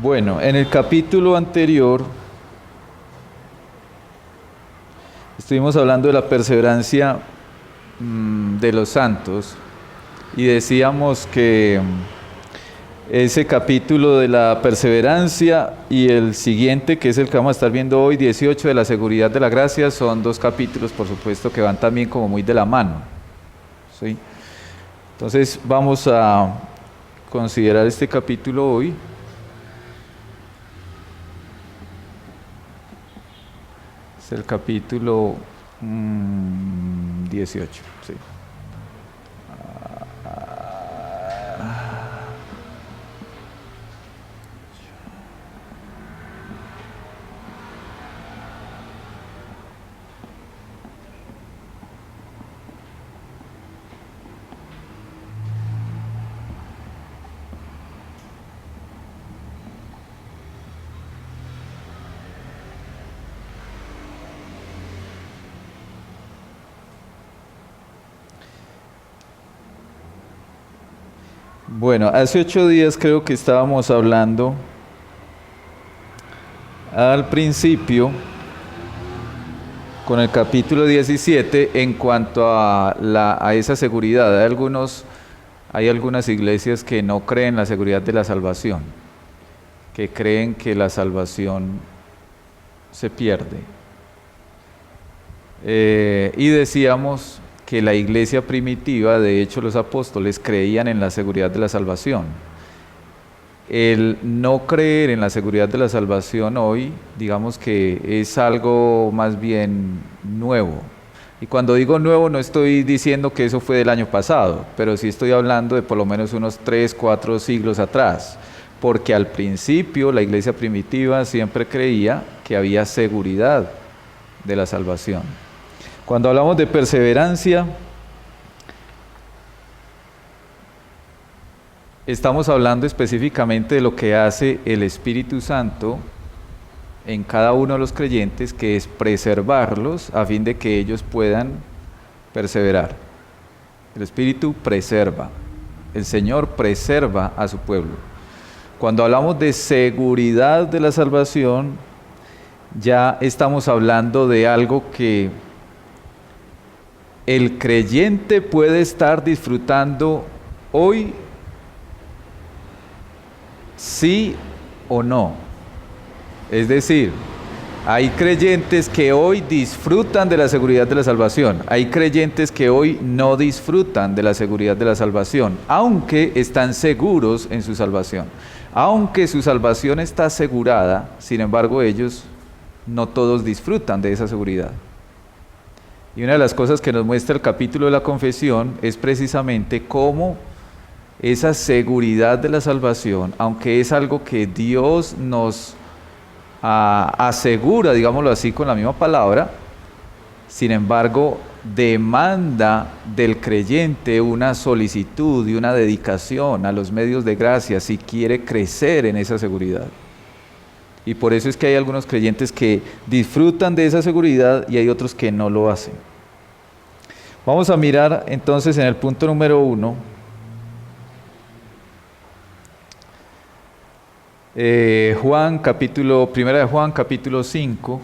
Bueno, en el capítulo anterior estuvimos hablando de la perseverancia de los santos y decíamos que ese capítulo de la perseverancia y el siguiente, que es el que vamos a estar viendo hoy, 18, de la seguridad de la gracia, son dos capítulos, por supuesto, que van también como muy de la mano, ¿sí? Entonces vamos a considerar este capítulo hoy. Es el capítulo 18, sí. Bueno, hace 8 días creo que estábamos hablando al principio con el capítulo 17 en cuanto a esa seguridad. Hay algunas iglesias que no creen en la seguridad de la salvación, que creen que la salvación se pierde. Y decíamos que la iglesia primitiva, de hecho los apóstoles, creían en la seguridad de la salvación. El no creer en la seguridad de la salvación hoy, digamos que es algo más bien nuevo. Y cuando digo nuevo no estoy diciendo que eso fue del año pasado, pero sí estoy hablando de por lo menos unos 3, 4 siglos atrás. Porque al principio la iglesia primitiva siempre creía que había seguridad de la salvación. Cuando hablamos de perseverancia, estamos hablando específicamente de lo que hace el Espíritu Santo en cada uno de los creyentes, que es preservarlos a fin de que ellos puedan perseverar. El Espíritu preserva, el Señor preserva a su pueblo. Cuando hablamos de seguridad de la salvación, ya estamos hablando de algo que el creyente puede estar disfrutando hoy, sí o no. Es decir, hay creyentes que hoy disfrutan de la seguridad de la salvación. Hay creyentes que hoy no disfrutan de la seguridad de la salvación, aunque están seguros en su salvación. Aunque su salvación está asegurada, sin embargo ellos no todos disfrutan de esa seguridad. Y una de las cosas que nos muestra el capítulo de la confesión es precisamente cómo esa seguridad de la salvación, aunque es algo que Dios nos asegura, digámoslo así con la misma palabra, sin embargo demanda del creyente una solicitud y una dedicación a los medios de gracia si quiere crecer en esa seguridad. Y por eso es que hay algunos creyentes que disfrutan de esa seguridad y hay otros que no lo hacen. Vamos a mirar entonces en el punto número 1. Primera de Juan, capítulo 5.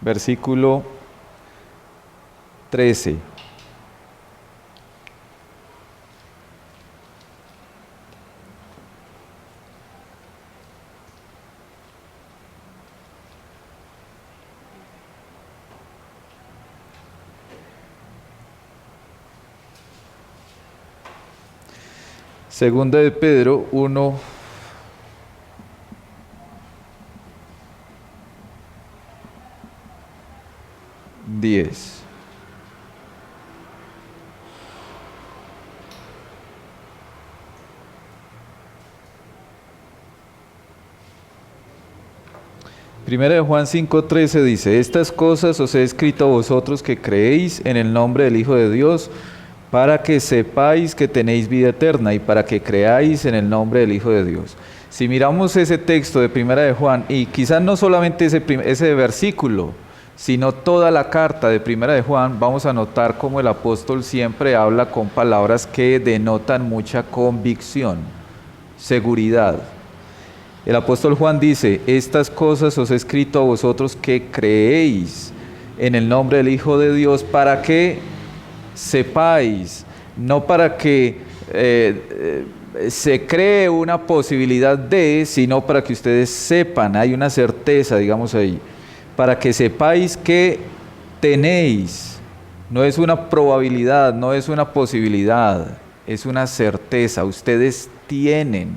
Versículo 13. Segunda de Pedro 1, 10. Primera de Juan 5:13 dice: estas cosas os he escrito a vosotros que creéis en el nombre del Hijo de Dios, para que sepáis que tenéis vida eterna y para que creáis en el nombre del Hijo de Dios. Si miramos ese texto de Primera de Juan, y quizás no solamente ese versículo, sino toda la carta de Primera de Juan, vamos a notar cómo el apóstol siempre habla con palabras que denotan mucha convicción, seguridad. El apóstol Juan dice: estas cosas os he escrito a vosotros que creéis en el nombre del Hijo de Dios, para que sepáis, no para que se cree una posibilidad de, sino para que ustedes sepan, hay una certeza, digamos ahí, para que sepáis que tenéis, no es una probabilidad, no es una posibilidad, es una certeza, ustedes tienen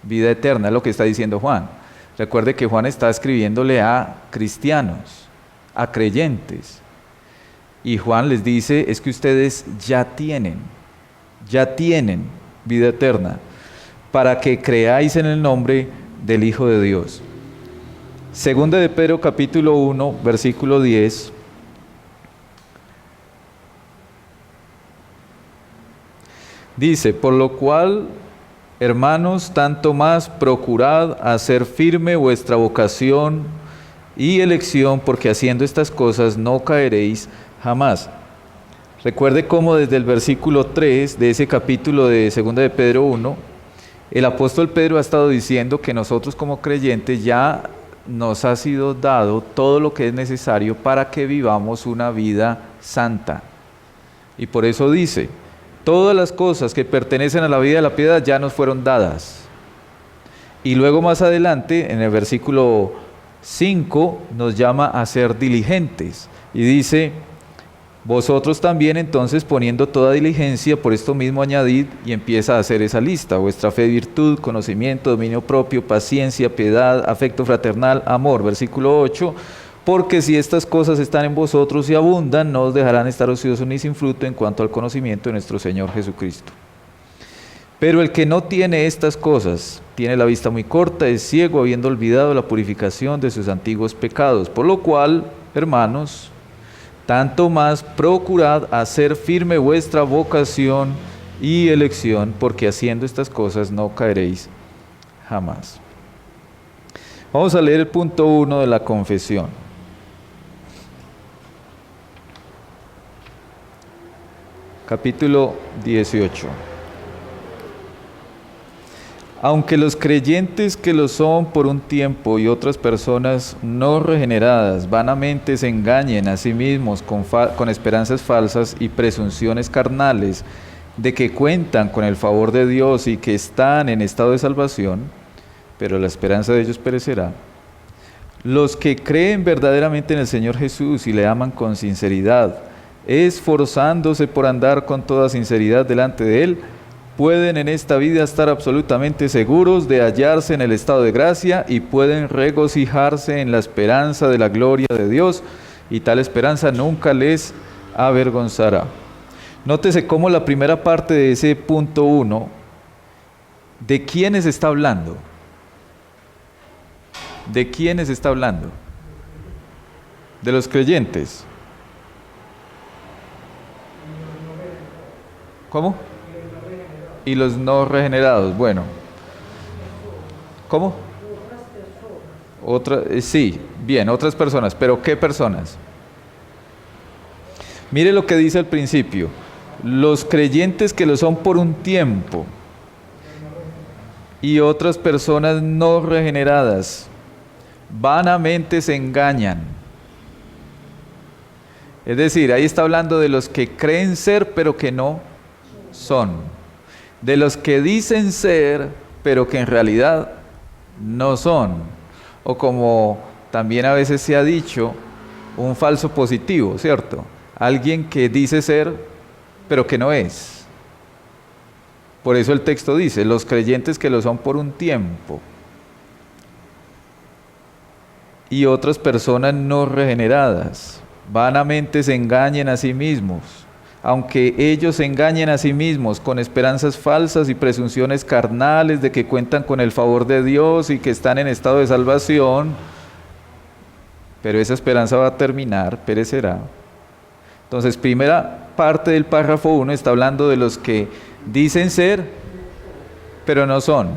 vida eterna, es lo que está diciendo Juan. Recuerde que Juan está escribiéndole a cristianos, a creyentes, y Juan les dice, es que ustedes ya tienen vida eterna, para que creáis en el nombre del Hijo de Dios. Segunda de Pedro capítulo 1, versículo 10. Dice: por lo cual, hermanos, tanto más procurad hacer firme vuestra vocación y elección, porque haciendo estas cosas no caeréis jamás. Recuerde cómo desde el versículo 3 de ese capítulo de Segunda de Pedro 1, el apóstol Pedro ha estado diciendo que nosotros como creyentes ya nos ha sido dado todo lo que es necesario para que vivamos una vida santa. Y por eso dice: todas las cosas que pertenecen a la vida de la piedad ya nos fueron dadas. Y luego más adelante, en el versículo 5, nos llama a ser diligentes. Y dice: vosotros también entonces, poniendo toda diligencia, por esto mismo añadid, y empieza a hacer esa lista: vuestra fe, virtud, conocimiento, dominio propio, paciencia, piedad, afecto fraternal, amor. Versículo 8, porque si estas cosas están en vosotros y abundan, no os dejarán estar ociosos ni sin fruto en cuanto al conocimiento de nuestro Señor Jesucristo. Pero el que no tiene estas cosas, tiene la vista muy corta, es ciego, habiendo olvidado la purificación de sus antiguos pecados. Por lo cual, hermanos, tanto más procurad hacer firme vuestra vocación y elección, porque haciendo estas cosas no caeréis jamás. Vamos a leer el punto 1 de la confesión. Capítulo 18. Aunque los creyentes que lo son por un tiempo y otras personas no regeneradas vanamente se engañen a sí mismos con esperanzas falsas y presunciones carnales de que cuentan con el favor de Dios y que están en estado de salvación, pero la esperanza de ellos perecerá, los que creen verdaderamente en el Señor Jesús y le aman con sinceridad, esforzándose por andar con toda sinceridad delante de Él, pueden en esta vida estar absolutamente seguros de hallarse en el estado de gracia y pueden regocijarse en la esperanza de la gloria de Dios, y tal esperanza nunca les avergonzará. Nótese cómo la primera parte de ese punto 1, ¿de quiénes está hablando? ¿De quiénes está hablando? De los creyentes. ¿Cómo? Y los no regenerados. Bueno, ¿cómo? Sí, bien, otras personas. ¿Pero qué personas? Mire lo que dice al principio: los creyentes que lo son por un tiempo y otras personas no regeneradas vanamente se engañan. Es decir, ahí está hablando de los que creen ser pero que no son, de los que dicen ser, pero que en realidad no son, o como también a veces se ha dicho, un falso positivo, ¿cierto? Alguien que dice ser, pero que no es. Por eso el texto dice: los creyentes que lo son por un tiempo y otras personas no regeneradas vanamente se engañen a sí mismos. Aunque ellos se engañen a sí mismos con esperanzas falsas y presunciones carnales de que cuentan con el favor de Dios y que están en estado de salvación, pero esa esperanza va a terminar, perecerá. Entonces, primera parte del párrafo 1 está hablando de los que dicen ser, pero no son.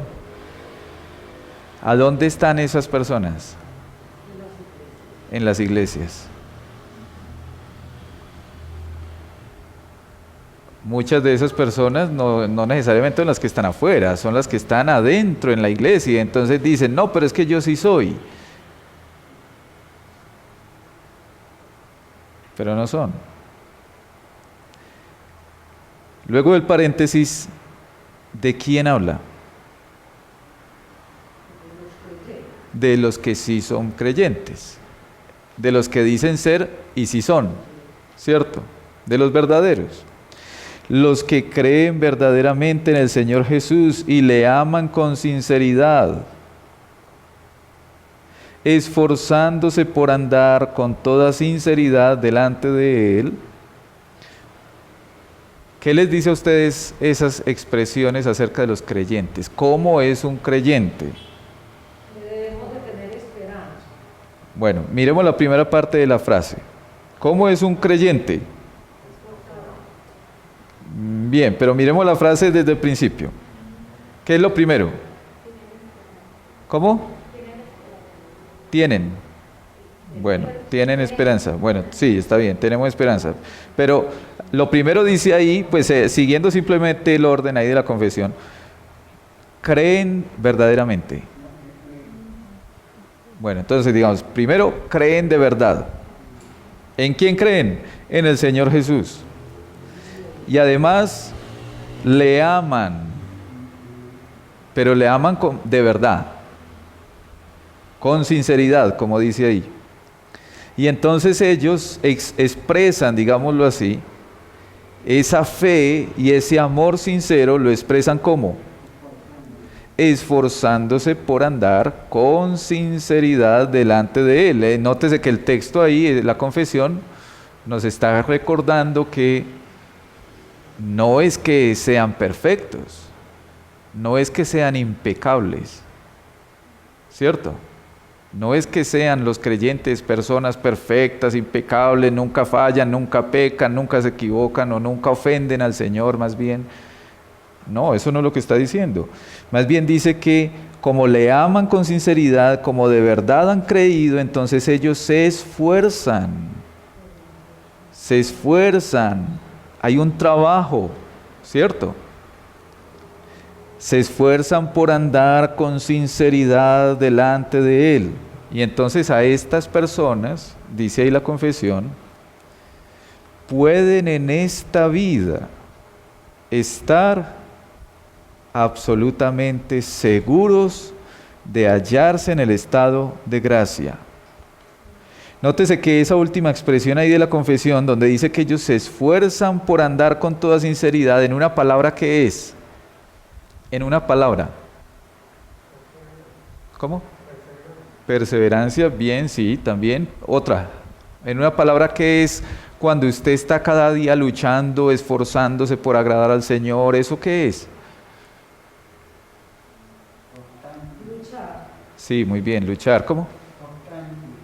¿A dónde están esas personas? En las iglesias. Muchas de esas personas no necesariamente son las que están afuera, son las que están adentro en la iglesia. Entonces dicen, no, pero es que yo sí soy. Pero no son. Luego del paréntesis, ¿de quién habla? De los que sí son creyentes, de los que dicen ser y sí son, ¿cierto? De los verdaderos, los que creen verdaderamente en el Señor Jesús y le aman con sinceridad, esforzándose por andar con toda sinceridad delante de Él. ¿Qué les dice a ustedes esas expresiones acerca de los creyentes? ¿Cómo es un creyente? Debemos de tener esperanza. Bueno, miremos la primera parte de la frase. ¿Cómo es un creyente? Bien, pero miremos la frase desde el principio. ¿Qué es lo primero? ¿Cómo? Tienen. Bueno, tienen esperanza. Bueno, sí, está bien, tenemos esperanza. Pero lo primero dice ahí, pues siguiendo simplemente el orden ahí de la confesión, creen verdaderamente. Bueno, entonces digamos, primero creen de verdad. ¿En quién creen? En el Señor Jesús. Y además le aman, pero le aman de verdad, con sinceridad, como dice ahí. Y entonces ellos expresan, digámoslo así, esa fe y ese amor sincero lo expresan ¿cómo? Esforzándose por andar con sinceridad delante de Él. Nótese que el texto ahí, la confesión, nos está recordando que no es que sean perfectos, no es que sean impecables, ¿cierto? No es que sean los creyentes personas perfectas, impecables, nunca fallan, nunca pecan, nunca se equivocan o nunca ofenden al Señor, más bien. No, eso no es lo que está diciendo. Más bien dice que como le aman con sinceridad, como de verdad han creído, entonces ellos se esfuerzan. Se esfuerzan. Hay un trabajo, ¿cierto? Se esfuerzan por andar con sinceridad delante de Él. Y entonces a estas personas, dice ahí la confesión, pueden en esta vida estar absolutamente seguros de hallarse en el estado de gracia. Nótese que esa última expresión ahí de la confesión, donde dice que ellos se esfuerzan por andar con toda sinceridad, en una palabra que es, en una palabra. ¿Cómo? Perseverancia, bien, sí, también. Otra, en una palabra que es cuando usted está cada día luchando, esforzándose por agradar al Señor, ¿eso qué es? Luchar. Sí, muy bien, luchar, ¿cómo?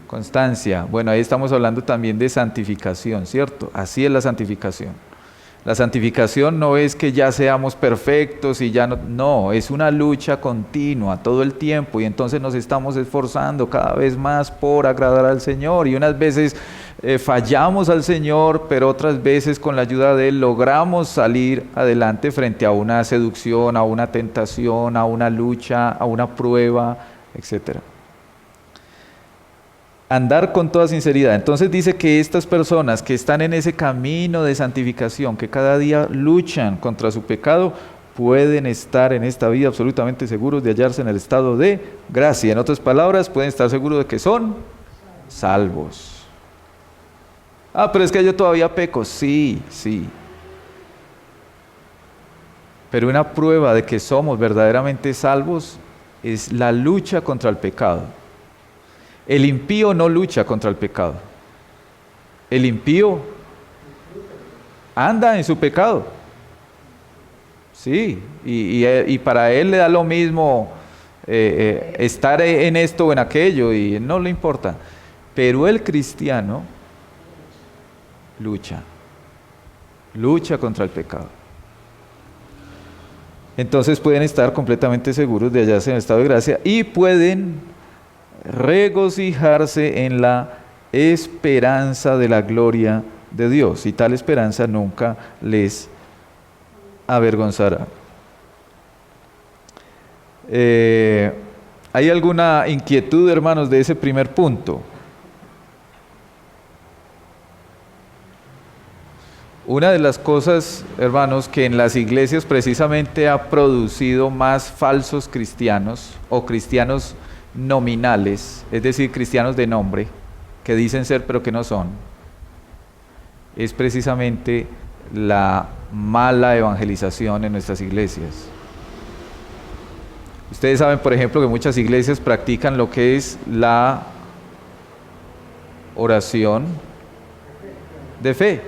Constancia. Bueno, ahí estamos hablando también de santificación, ¿cierto? Así es la santificación. La santificación no es que ya seamos perfectos y ya no, es una lucha continua todo el tiempo y entonces nos estamos esforzando cada vez más por agradar al Señor y unas veces fallamos al Señor, pero otras veces con la ayuda de Él logramos salir adelante frente a una seducción, a una tentación, a una lucha, a una prueba, etcétera. Andar con toda sinceridad. Entonces dice que estas personas que están en ese camino de santificación, que cada día luchan contra su pecado, pueden estar en esta vida absolutamente seguros de hallarse en el estado de gracia. En otras palabras, pueden estar seguros de que son salvos. Ah, pero es que yo todavía peco. Sí, sí. Pero una prueba de que somos verdaderamente salvos es la lucha contra el pecado. El impío no lucha contra el pecado. El impío anda en su pecado. Sí, y para él le da lo mismo estar en esto o en aquello y no le importa. Pero el cristiano lucha contra el pecado. Entonces pueden estar completamente seguros de hallarse en el estado de gracia y pueden regocijarse en la esperanza de la gloria de Dios. Y tal esperanza nunca les avergonzará. ¿Hay alguna inquietud, hermanos, de ese primer punto? Una de las cosas, hermanos, que en las iglesias precisamente ha producido más falsos cristianos o cristianos nominales, es decir, cristianos de nombre, que dicen ser pero que no son, es precisamente la mala evangelización en nuestras iglesias. Ustedes saben, por ejemplo, que muchas iglesias practican lo que es la oración de fe.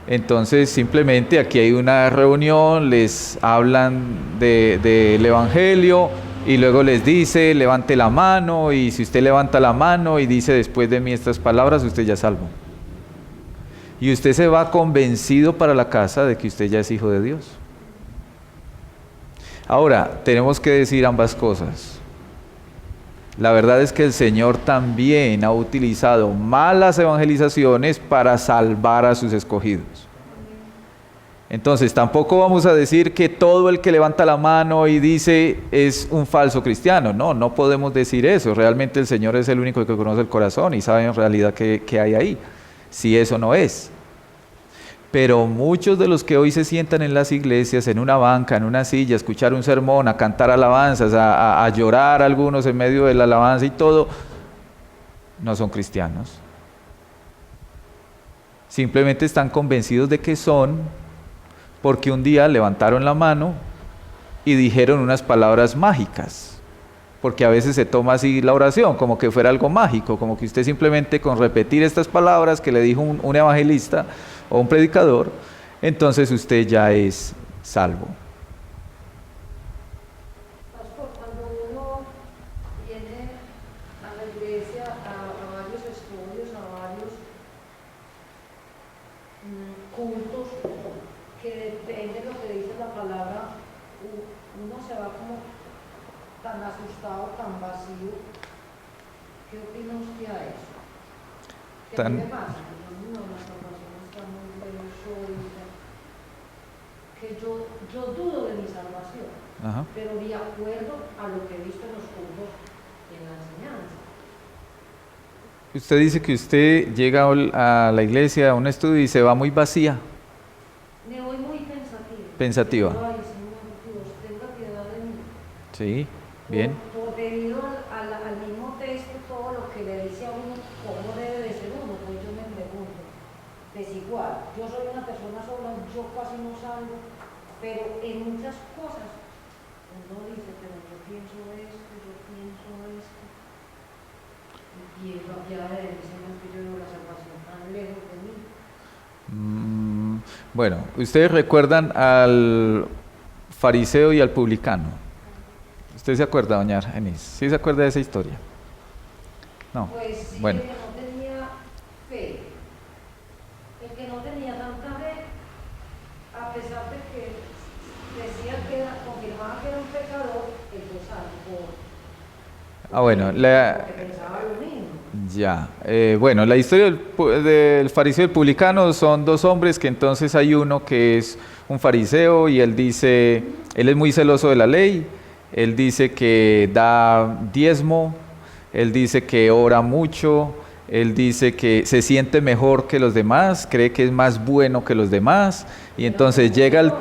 Entonces, simplemente aquí hay una reunión, les hablan del Evangelio y luego les dice, levante la mano, y si usted levanta la mano y dice después de mí estas palabras, usted ya es salvo. Y usted se va convencido para la casa de que usted ya es hijo de Dios. Ahora, tenemos que decir ambas cosas. La verdad es que el Señor también ha utilizado malas evangelizaciones para salvar a sus escogidos. Entonces, tampoco vamos a decir que todo el que levanta la mano y dice es un falso cristiano. No, no podemos decir eso. Realmente el Señor es el único que conoce el corazón y sabe en realidad qué hay ahí, si eso no es. Pero muchos de los que hoy se sientan en las iglesias, en una banca, en una silla, a escuchar un sermón, a cantar alabanzas, a llorar algunos en medio de la alabanza y todo, no son cristianos. Simplemente están convencidos de que son, porque un día levantaron la mano y dijeron unas palabras mágicas. Porque a veces se toma así la oración, como que fuera algo mágico, como que usted simplemente con repetir estas palabras que le dijo un evangelista o un predicador, entonces usted ya es salvo. Pastor, cuando uno viene a la iglesia a varios estudios, a varios cultos, que depende de lo que dice la palabra, uno se va como tan asustado, tan vacío. ¿Qué opina usted a eso? ¿Qué me pasa? No, la salvación está muy lejos, que yo dudo de mi salvación, Ajá. pero de acuerdo a lo que he visto en los cultos, en la enseñanza. Usted dice que usted llega a la iglesia, a un estudio y se va muy vacía. Me voy muy pensativa. Pensativa. Ay, Señor, Dios, tenga piedad de mí. Sí, bien. Debido al mismo texto, todo lo que le dice a uno, cómo debe de ser uno, pues yo me pregunto, desigual. Yo soy una persona sola, yo casi no salgo, pero en muchas cosas uno dice, pero yo pienso esto. Y ya dicen que yo veo la salvación tan lejos de mí. Bueno, ustedes recuerdan al fariseo y al publicano. ¿Usted se acuerda, doña Argenis? ¿Sí se acuerda de esa historia? No. Pues sí, Bueno. el que no tenía fe, el que no tenía tanta fe, a pesar de que decía confirmaba que era un pecador, él fue salvo. Bueno, Porque pensaba lo mismo. Ya, bueno, la historia del fariseo y el publicano son dos hombres que entonces hay uno que es un fariseo y él dice, él es muy celoso de la ley, él dice que da diezmo, él dice que ora mucho, él dice que se siente mejor que los demás, cree que es más bueno que los demás y entonces llega al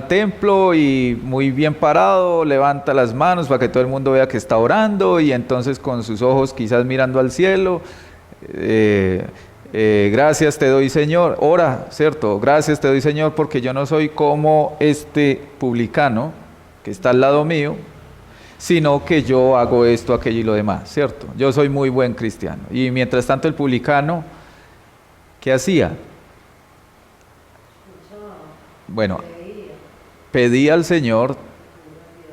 templo y muy bien parado, levanta las manos para que todo el mundo vea que está orando y entonces con sus ojos quizás mirando al cielo, gracias te doy Señor, ora, ¿cierto? Gracias te doy Señor porque yo no soy como este publicano que está al lado mío, sino que yo hago esto, aquello y lo demás, ¿cierto? Yo soy muy buen cristiano. Y mientras tanto el publicano, ¿qué hacía? Bueno, pedía al Señor,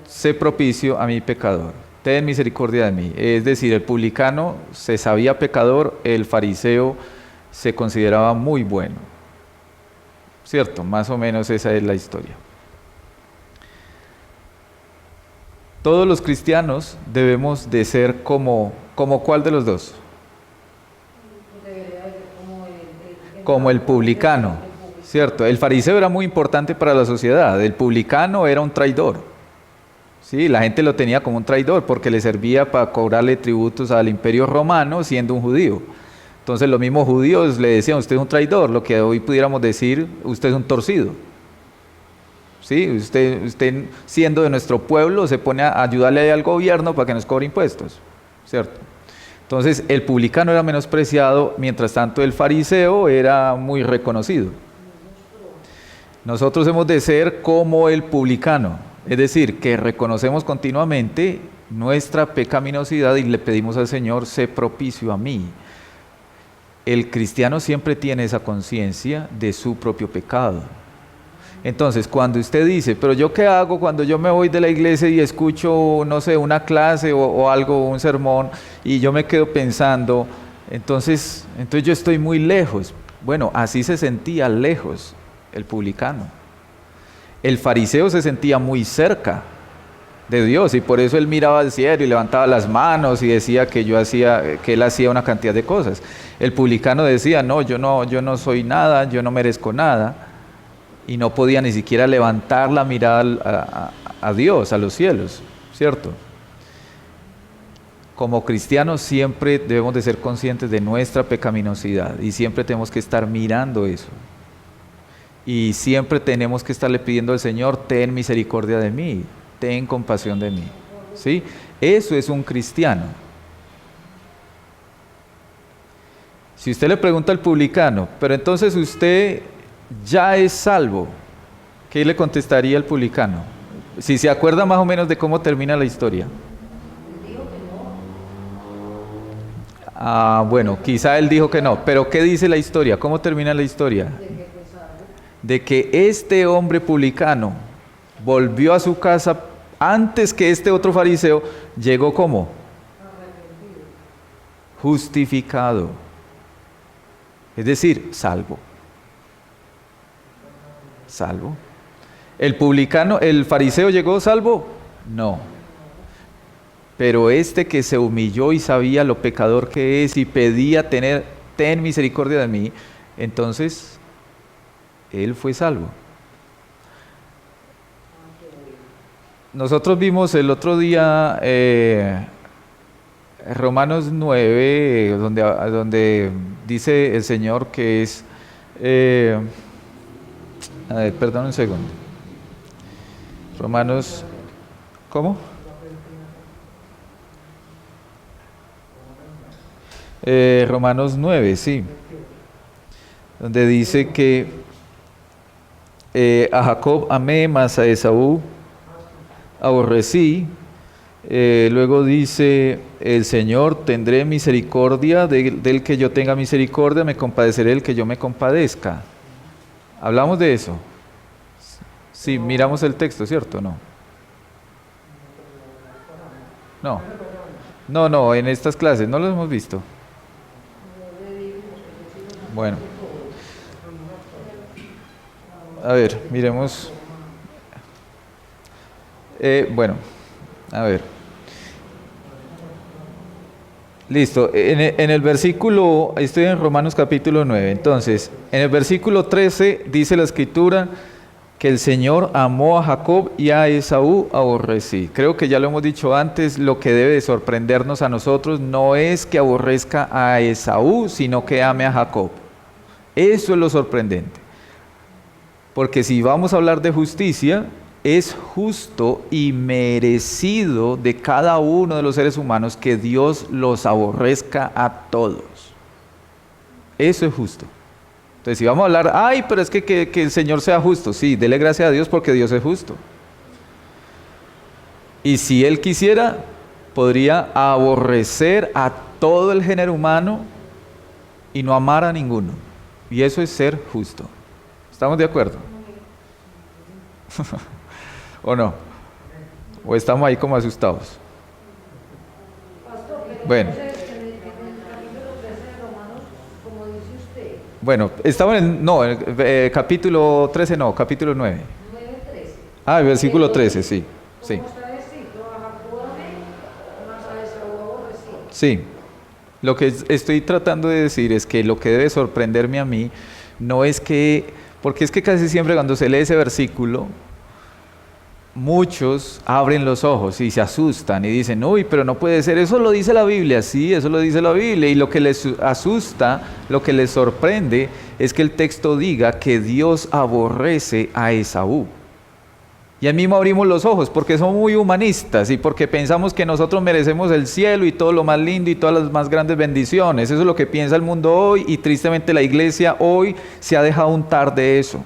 sé propicio a mi pecador, ten misericordia de mí. Es decir, el publicano se sabía pecador, el fariseo se consideraba muy bueno, ¿cierto? Más o menos esa es la historia. Todos los cristianos debemos de ser como ¿cuál de los dos? Como el publicano, ¿cierto? El fariseo era muy importante para la sociedad, el publicano era un traidor. Sí, la gente lo tenía como un traidor porque le servía para cobrarle tributos al imperio romano siendo un judío. Entonces los mismos judíos le decían, usted es un traidor, lo que hoy pudiéramos decir, usted es un torcido. ¿Sí? Usted siendo de nuestro pueblo se pone a ayudarle al gobierno para que nos cobre impuestos, ¿cierto? Entonces el publicano era menospreciado, mientras tanto el fariseo era muy reconocido. Nosotros hemos de ser como el publicano, es decir, que reconocemos continuamente nuestra pecaminosidad y le pedimos al Señor, sé propicio a mí. El cristiano siempre tiene esa conciencia de su propio pecado. Entonces, cuando usted dice, pero ¿yo qué hago cuando yo me voy de la iglesia y escucho, no sé, una clase o algo, un sermón, y yo me quedo pensando, entonces yo estoy muy lejos? Bueno, así se sentía lejos el publicano. El fariseo se sentía muy cerca de Dios y por eso él miraba al cielo y levantaba las manos y decía que él hacía una cantidad de cosas. El publicano decía, no, yo no soy nada, yo no merezco nada. Y no podía ni siquiera levantar la mirada a Dios, a los cielos, ¿cierto? Como cristianos siempre debemos de ser conscientes de nuestra pecaminosidad y siempre tenemos que estar mirando eso. Y siempre tenemos que estarle pidiendo al Señor, ten misericordia de mí, ten compasión de mí, ¿sí? Eso es un cristiano. Si usted le pregunta al publicano, pero entonces usted ya es salvo, ¿qué le contestaría el publicano? Si se acuerda más o menos de cómo termina la historia. Bueno, quizá él dijo que no, pero ¿qué dice la historia? ¿Cómo termina la historia? De que este hombre publicano volvió a su casa antes que este otro fariseo. Llegó ¿cómo? Justificado, es decir, salvo. Salvo. ¿El fariseo llegó salvo? No. Pero este que se humilló y sabía lo pecador que es y pedía ten misericordia de mí, entonces él fue salvo. Nosotros vimos el otro día Romanos 9, donde dice el Señor que es... perdón un segundo. Romanos, ¿cómo? Romanos 9, sí. Donde dice que a Jacob amé, mas a Esaú aborrecí. Luego dice el Señor, tendré misericordia del que yo tenga misericordia, me compadeceré del que yo me compadezca. ¿Hablamos de eso? Sí, miramos el texto, ¿cierto? No, en estas clases no lo hemos visto. Bueno. A ver, miremos. Bueno, a ver. Listo, en el versículo, estoy en Romanos capítulo 9, entonces, en el versículo 13 dice la Escritura que el Señor amó a Jacob y a Esaú aborrecí. Creo que ya lo hemos dicho antes, lo que debe de sorprendernos a nosotros no es que aborrezca a Esaú, sino que ame a Jacob. Eso es lo sorprendente. Porque si vamos a hablar de justicia, es justo y merecido de cada uno de los seres humanos que Dios los aborrezca a todos. Eso es justo. Entonces, si vamos a hablar, pero es que el Señor sea justo. Sí, dele gracias a Dios porque Dios es justo. Y si Él quisiera, podría aborrecer a todo el género humano y no amar a ninguno. Y eso es ser justo. ¿Estamos de acuerdo? ¿O no? ¿O estamos ahí como asustados? Bueno. Bueno, estamos en capítulo 13 no, capítulo 9. El versículo 13, sí. Sí. Sí. Lo que estoy tratando de decir es que lo que debe sorprenderme a mí no es que Porque es que casi siempre cuando se lee ese versículo, muchos abren los ojos y se asustan y dicen, uy, pero no puede ser, eso lo dice la Biblia. Sí, eso lo dice la Biblia, y lo que les asusta, lo que les sorprende, es que el texto diga que Dios aborrece a Esaú. Y al mismo abrimos los ojos porque somos muy humanistas y porque pensamos que nosotros merecemos el cielo y todo lo más lindo y todas las más grandes bendiciones. Eso es lo que piensa el mundo hoy, y tristemente la iglesia hoy se ha dejado untar de eso.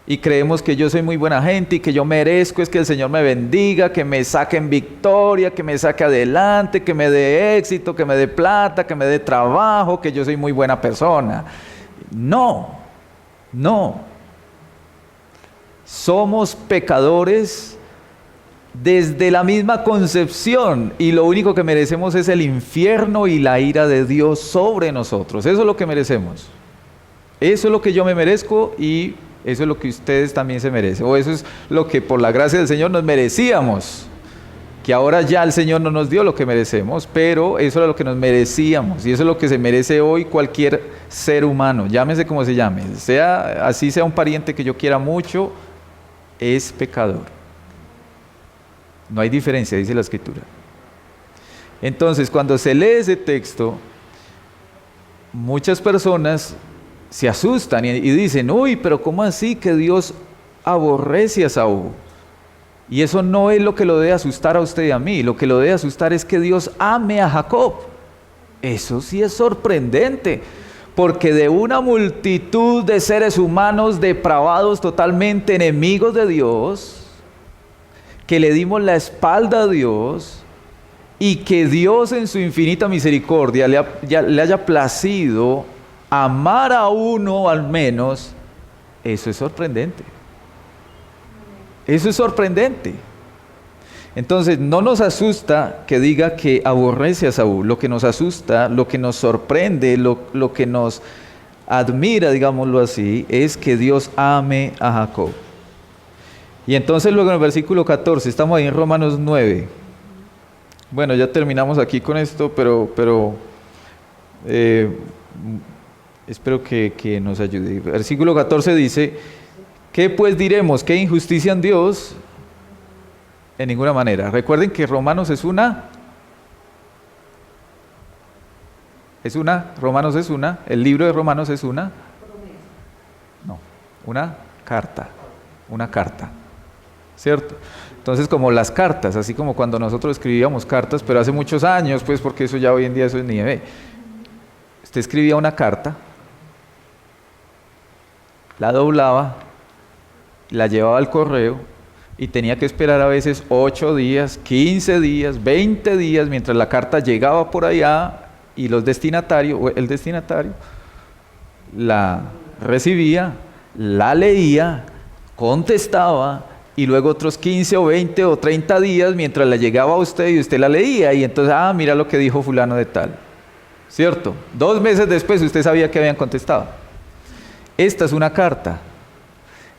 Y creemos que yo soy muy buena gente y que yo merezco es que el Señor me bendiga, que me saque en victoria, que me saque adelante, que me dé éxito, que me dé plata, que me dé trabajo, que yo soy muy buena persona. No. Somos pecadores desde la misma concepción, y lo único que merecemos es el infierno y la ira de Dios sobre nosotros. Eso es lo que merecemos. Eso es lo que yo me merezco, y eso es lo que ustedes también se merecen. O eso es lo que por la gracia del Señor nos merecíamos. Que ahora ya el Señor no nos dio lo que merecemos, pero eso era lo que nos merecíamos. Y eso es lo que se merece hoy cualquier ser humano, llámese como se llame. Así sea un pariente que yo quiera mucho, es pecador. No hay diferencia, dice la Escritura. Entonces, cuando se lee ese texto, muchas personas se asustan y dicen, uy, pero ¿cómo así que Dios aborrece a Esaú? Y eso no es lo que lo debe asustar a usted y a mí. Lo que lo debe asustar es que Dios ame a Jacob. Eso sí es sorprendente. Porque de una multitud de seres humanos depravados, totalmente enemigos de Dios, que le dimos la espalda a Dios, y que Dios en su infinita misericordia le haya placido amar a uno al menos, eso es sorprendente. Eso es sorprendente. Entonces, no nos asusta que diga que aborrece a Saúl. Lo que nos asusta, lo que nos sorprende, lo que nos admira, digámoslo así, es que Dios ame a Jacob. Y entonces luego en el versículo 14, estamos ahí en Romanos 9. Bueno, ya terminamos aquí con esto, pero espero que nos ayude. Versículo 14 dice, ¿qué pues diremos? ¿Qué injusticia en Dios? En ninguna manera. Recuerden que Romanos el libro de Romanos es una carta, ¿cierto? Entonces, como las cartas, así como cuando nosotros escribíamos cartas, pero hace muchos años, pues porque eso ya hoy en día eso es nieve. Usted escribía una carta, la doblaba, la llevaba al correo, y tenía que esperar a veces 8 días, 15 días, 20 días, mientras la carta llegaba por allá, y el destinatario la recibía, la leía, contestaba, y luego otros 15 o 20 o 30 días mientras la llegaba a usted y usted la leía, y entonces, mira lo que dijo fulano de tal, ¿cierto? 2 meses después usted sabía que habían contestado. Esta es una carta.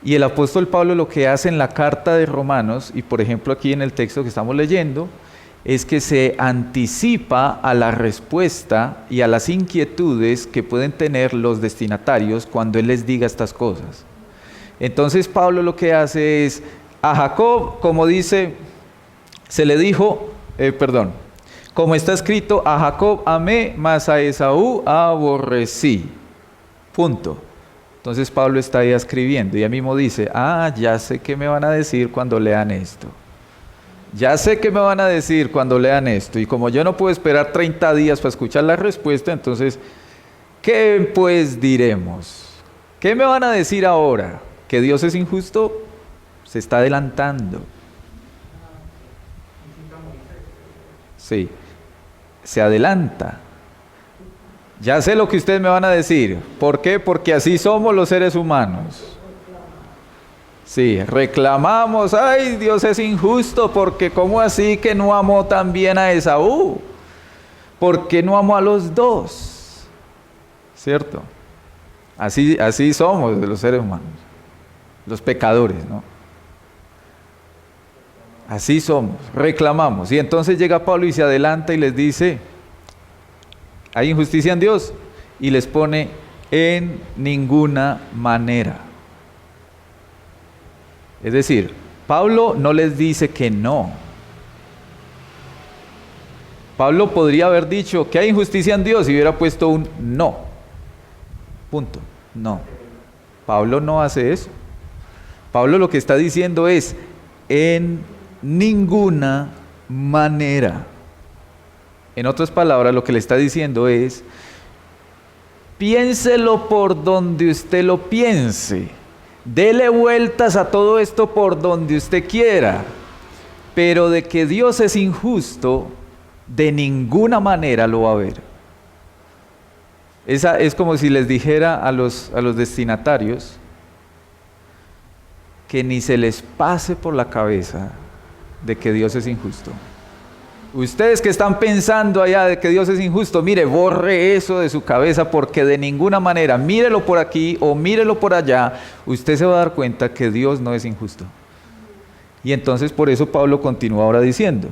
Y el apóstol Pablo lo que hace en la carta de Romanos, y por ejemplo aquí en el texto que estamos leyendo, es que se anticipa a la respuesta y a las inquietudes que pueden tener los destinatarios cuando él les diga estas cosas. Entonces Pablo lo que hace es, a Jacob, como dice, se le dijo, como está escrito, a Jacob amé, mas a Esaú aborrecí. Punto. Entonces Pablo está ahí escribiendo y él mismo dice, ya sé qué me van a decir cuando lean esto. Ya sé qué me van a decir cuando lean esto. Y como yo no puedo esperar 30 días para escuchar la respuesta, entonces, ¿qué pues diremos? ¿Qué me van a decir ahora? ¿Que Dios es injusto? Se está adelantando. Sí, se adelanta. Ya sé lo que ustedes me van a decir. ¿Por qué? Porque así somos los seres humanos. Sí, reclamamos, ay, Dios es injusto, porque ¿cómo así que no amó también a Esaú? ¿Por qué no amó a los dos? ¿Cierto? Así somos los seres humanos, los pecadores, ¿no? Así somos, reclamamos. Y entonces llega Pablo y se adelanta y les dice, ¿hay injusticia en Dios? Y les pone en ninguna manera. Es decir, Pablo no les dice que no. Pablo podría haber dicho que hay injusticia en Dios y hubiera puesto un no. Punto. No. Pablo no hace eso. Pablo lo que está diciendo es en ninguna manera. En otras palabras, lo que le está diciendo es, piénselo por donde usted lo piense. Dele vueltas a todo esto por donde usted quiera. Pero de que Dios es injusto, de ninguna manera lo va a ver. Esa es como si les dijera a los destinatarios que ni se les pase por la cabeza de que Dios es injusto. Ustedes que están pensando allá de que Dios es injusto, mire, borre eso de su cabeza porque de ninguna manera, mírelo por aquí o mírelo por allá, usted se va a dar cuenta que Dios no es injusto. Y entonces por eso Pablo continúa ahora diciendo,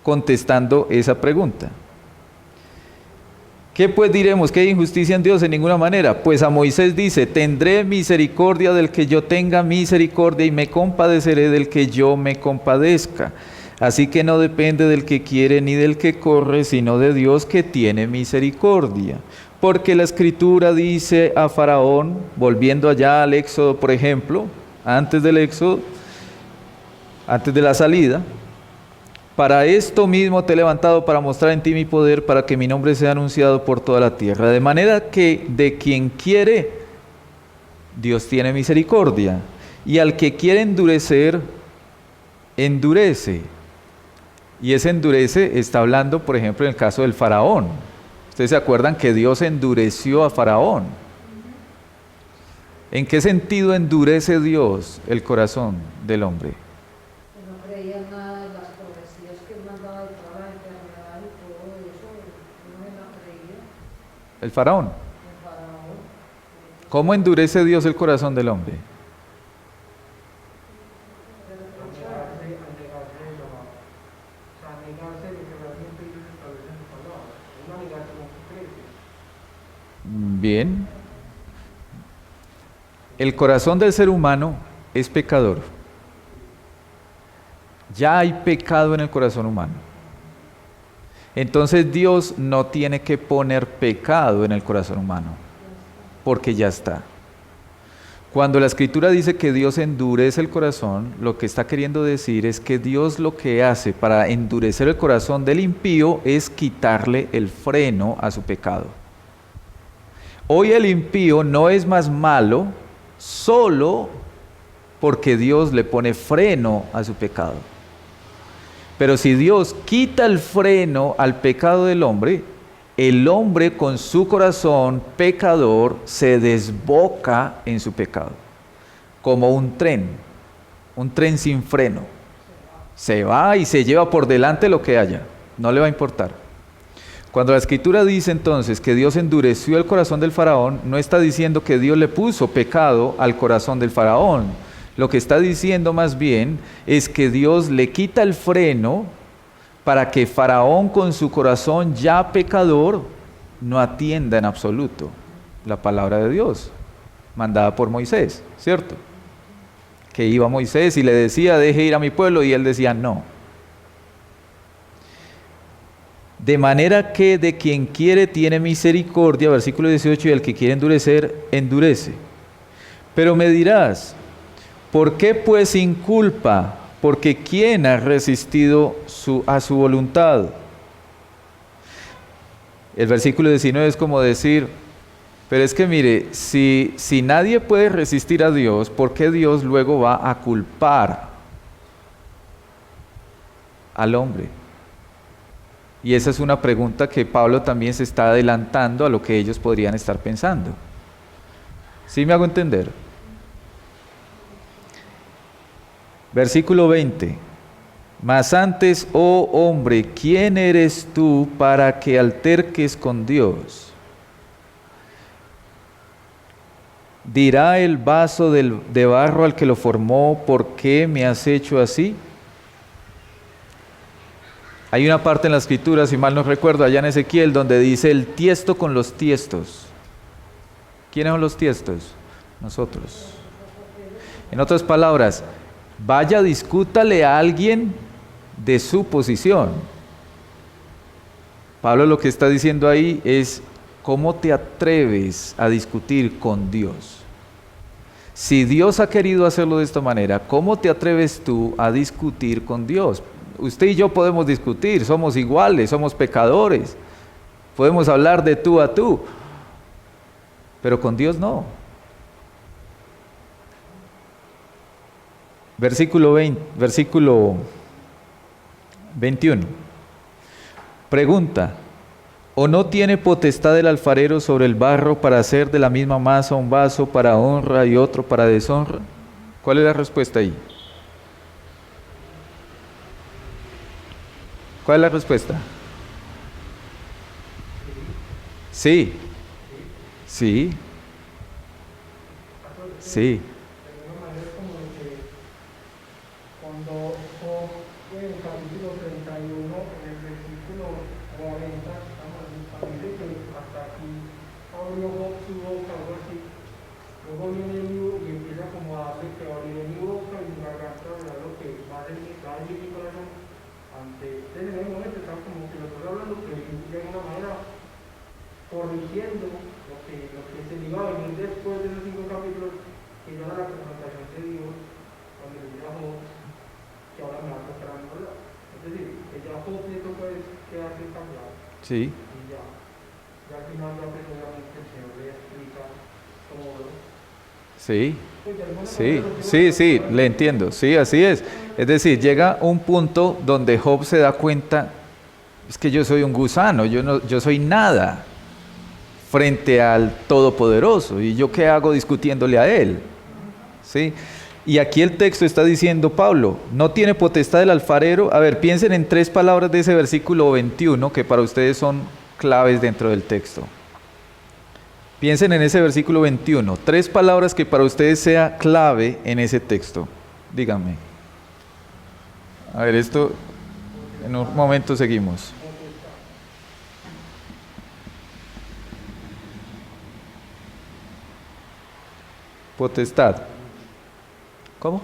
contestando esa pregunta. ¿Qué pues diremos? ¿Que hay injusticia en Dios? En ninguna manera. Pues a Moisés dice, tendré misericordia del que yo tenga misericordia y me compadeceré del que yo me compadezca. Así que no depende del que quiere ni del que corre, sino de Dios que tiene misericordia. Porque la Escritura dice a Faraón, volviendo allá al Éxodo, por ejemplo, antes del Éxodo, antes de la salida, para esto mismo te he levantado para mostrar en ti mi poder, para que mi nombre sea anunciado por toda la tierra. De manera que de quien quiere, Dios tiene misericordia. Y al que quiere endurecer, endurece. Y ese endurece está hablando, por ejemplo, en el caso del faraón. Ustedes se acuerdan que Dios endureció a Faraón. ¿En qué sentido endurece Dios el corazón del hombre? Que no creía nada de las profecías que él mandaba de toda la enfermedad y todo eso, no me la creía. El faraón. El faraón. ¿Cómo endurece Dios el corazón del hombre? Bien. El corazón del ser humano es pecador. Ya hay pecado en el corazón humano. Entonces Dios no tiene que poner pecado en el corazón humano, porque ya está. Cuando la Escritura dice que Dios endurece el corazón, lo que está queriendo decir es que Dios lo que hace para endurecer el corazón del impío es quitarle el freno a su pecado. Hoy el impío no es más malo solo porque Dios le pone freno a su pecado. Pero si Dios quita el freno al pecado del hombre, el hombre con su corazón pecador se desboca en su pecado, como un tren sin freno. Se va y se lleva por delante lo que haya, no le va a importar. Cuando la Escritura dice entonces que Dios endureció el corazón del faraón, no está diciendo que Dios le puso pecado al corazón del faraón. Lo que está diciendo más bien es que Dios le quita el freno para que Faraón con su corazón ya pecador no atienda en absoluto la palabra de Dios, mandada por Moisés, ¿cierto? Que iba Moisés y le decía, deje ir a mi pueblo, y él decía, no. De manera que de quien quiere tiene misericordia, versículo 18, y el que quiere endurecer, endurece. Pero me dirás, ¿por qué pues sin culpa? Porque ¿quién ha resistido a su voluntad? El versículo 19 es como decir, pero es que mire, si nadie puede resistir a Dios, ¿por qué Dios luego va a culpar al hombre? Y esa es una pregunta que Pablo también se está adelantando a lo que ellos podrían estar pensando. ¿Sí me hago entender? Versículo 20. Mas antes, oh hombre, ¿quién eres tú para que alterques con Dios? Dirá el vaso de barro al que lo formó, ¿por qué me has hecho así? Hay una parte en la Escritura, si mal no recuerdo, allá en Ezequiel, donde dice el tiesto con los tiestos. ¿Quiénes son los tiestos? Nosotros. En otras palabras, vaya, discútale a alguien de su posición. Pablo lo que está diciendo ahí es, ¿cómo te atreves a discutir con Dios? Si Dios ha querido hacerlo de esta manera, ¿cómo te atreves tú a discutir con Dios? Usted y yo podemos discutir, somos iguales, somos pecadores, podemos hablar de tú a tú, pero con Dios no. Versículo 21. Pregunta: ¿o no tiene potestad el alfarero sobre el barro para hacer de la misma masa un vaso para honra y otro para deshonra? ¿Cuál es la respuesta ahí? ¿Cuál es la respuesta? Sí. Sí. Sí. Cuando Job, en el capítulo 31, en el versículo 40, dice que hasta aquí abrió Job su boca, algo así. Luego viene el libro y empieza como a darle que abriré mi boca y mi garganta hablar lo que va a decir mi corazón. Entonces en ese momento está como que lo estoy hablando, que de alguna manera corrigiendo lo que se le iba a venir después de esos 5 capítulos, que ya era la confrontación de Dios, cuando le dijo a Job que ahora me va a tocar a mí hablar. Es decir, que ya Job le tocó quedarse callado. Sí. Y ya al final ya pues obviamente el Señor le explica todo. Sí. Pues de alguna Sí, manera sí, le entiendo, sí, así es. Es decir, llega un punto donde Job se da cuenta, es que yo soy un gusano, yo soy nada frente al Todopoderoso, y yo qué hago discutiéndole a Él, ¿sí? Y aquí el texto está diciendo, Pablo, no tiene potestad el alfarero. A ver, piensen en 3 palabras de ese versículo 21 que para ustedes son claves dentro del texto. Piensen en ese versículo 21, 3 palabras que para ustedes sea clave en ese texto. Díganme. A ver, esto en un momento seguimos. Potestad. ¿Cómo?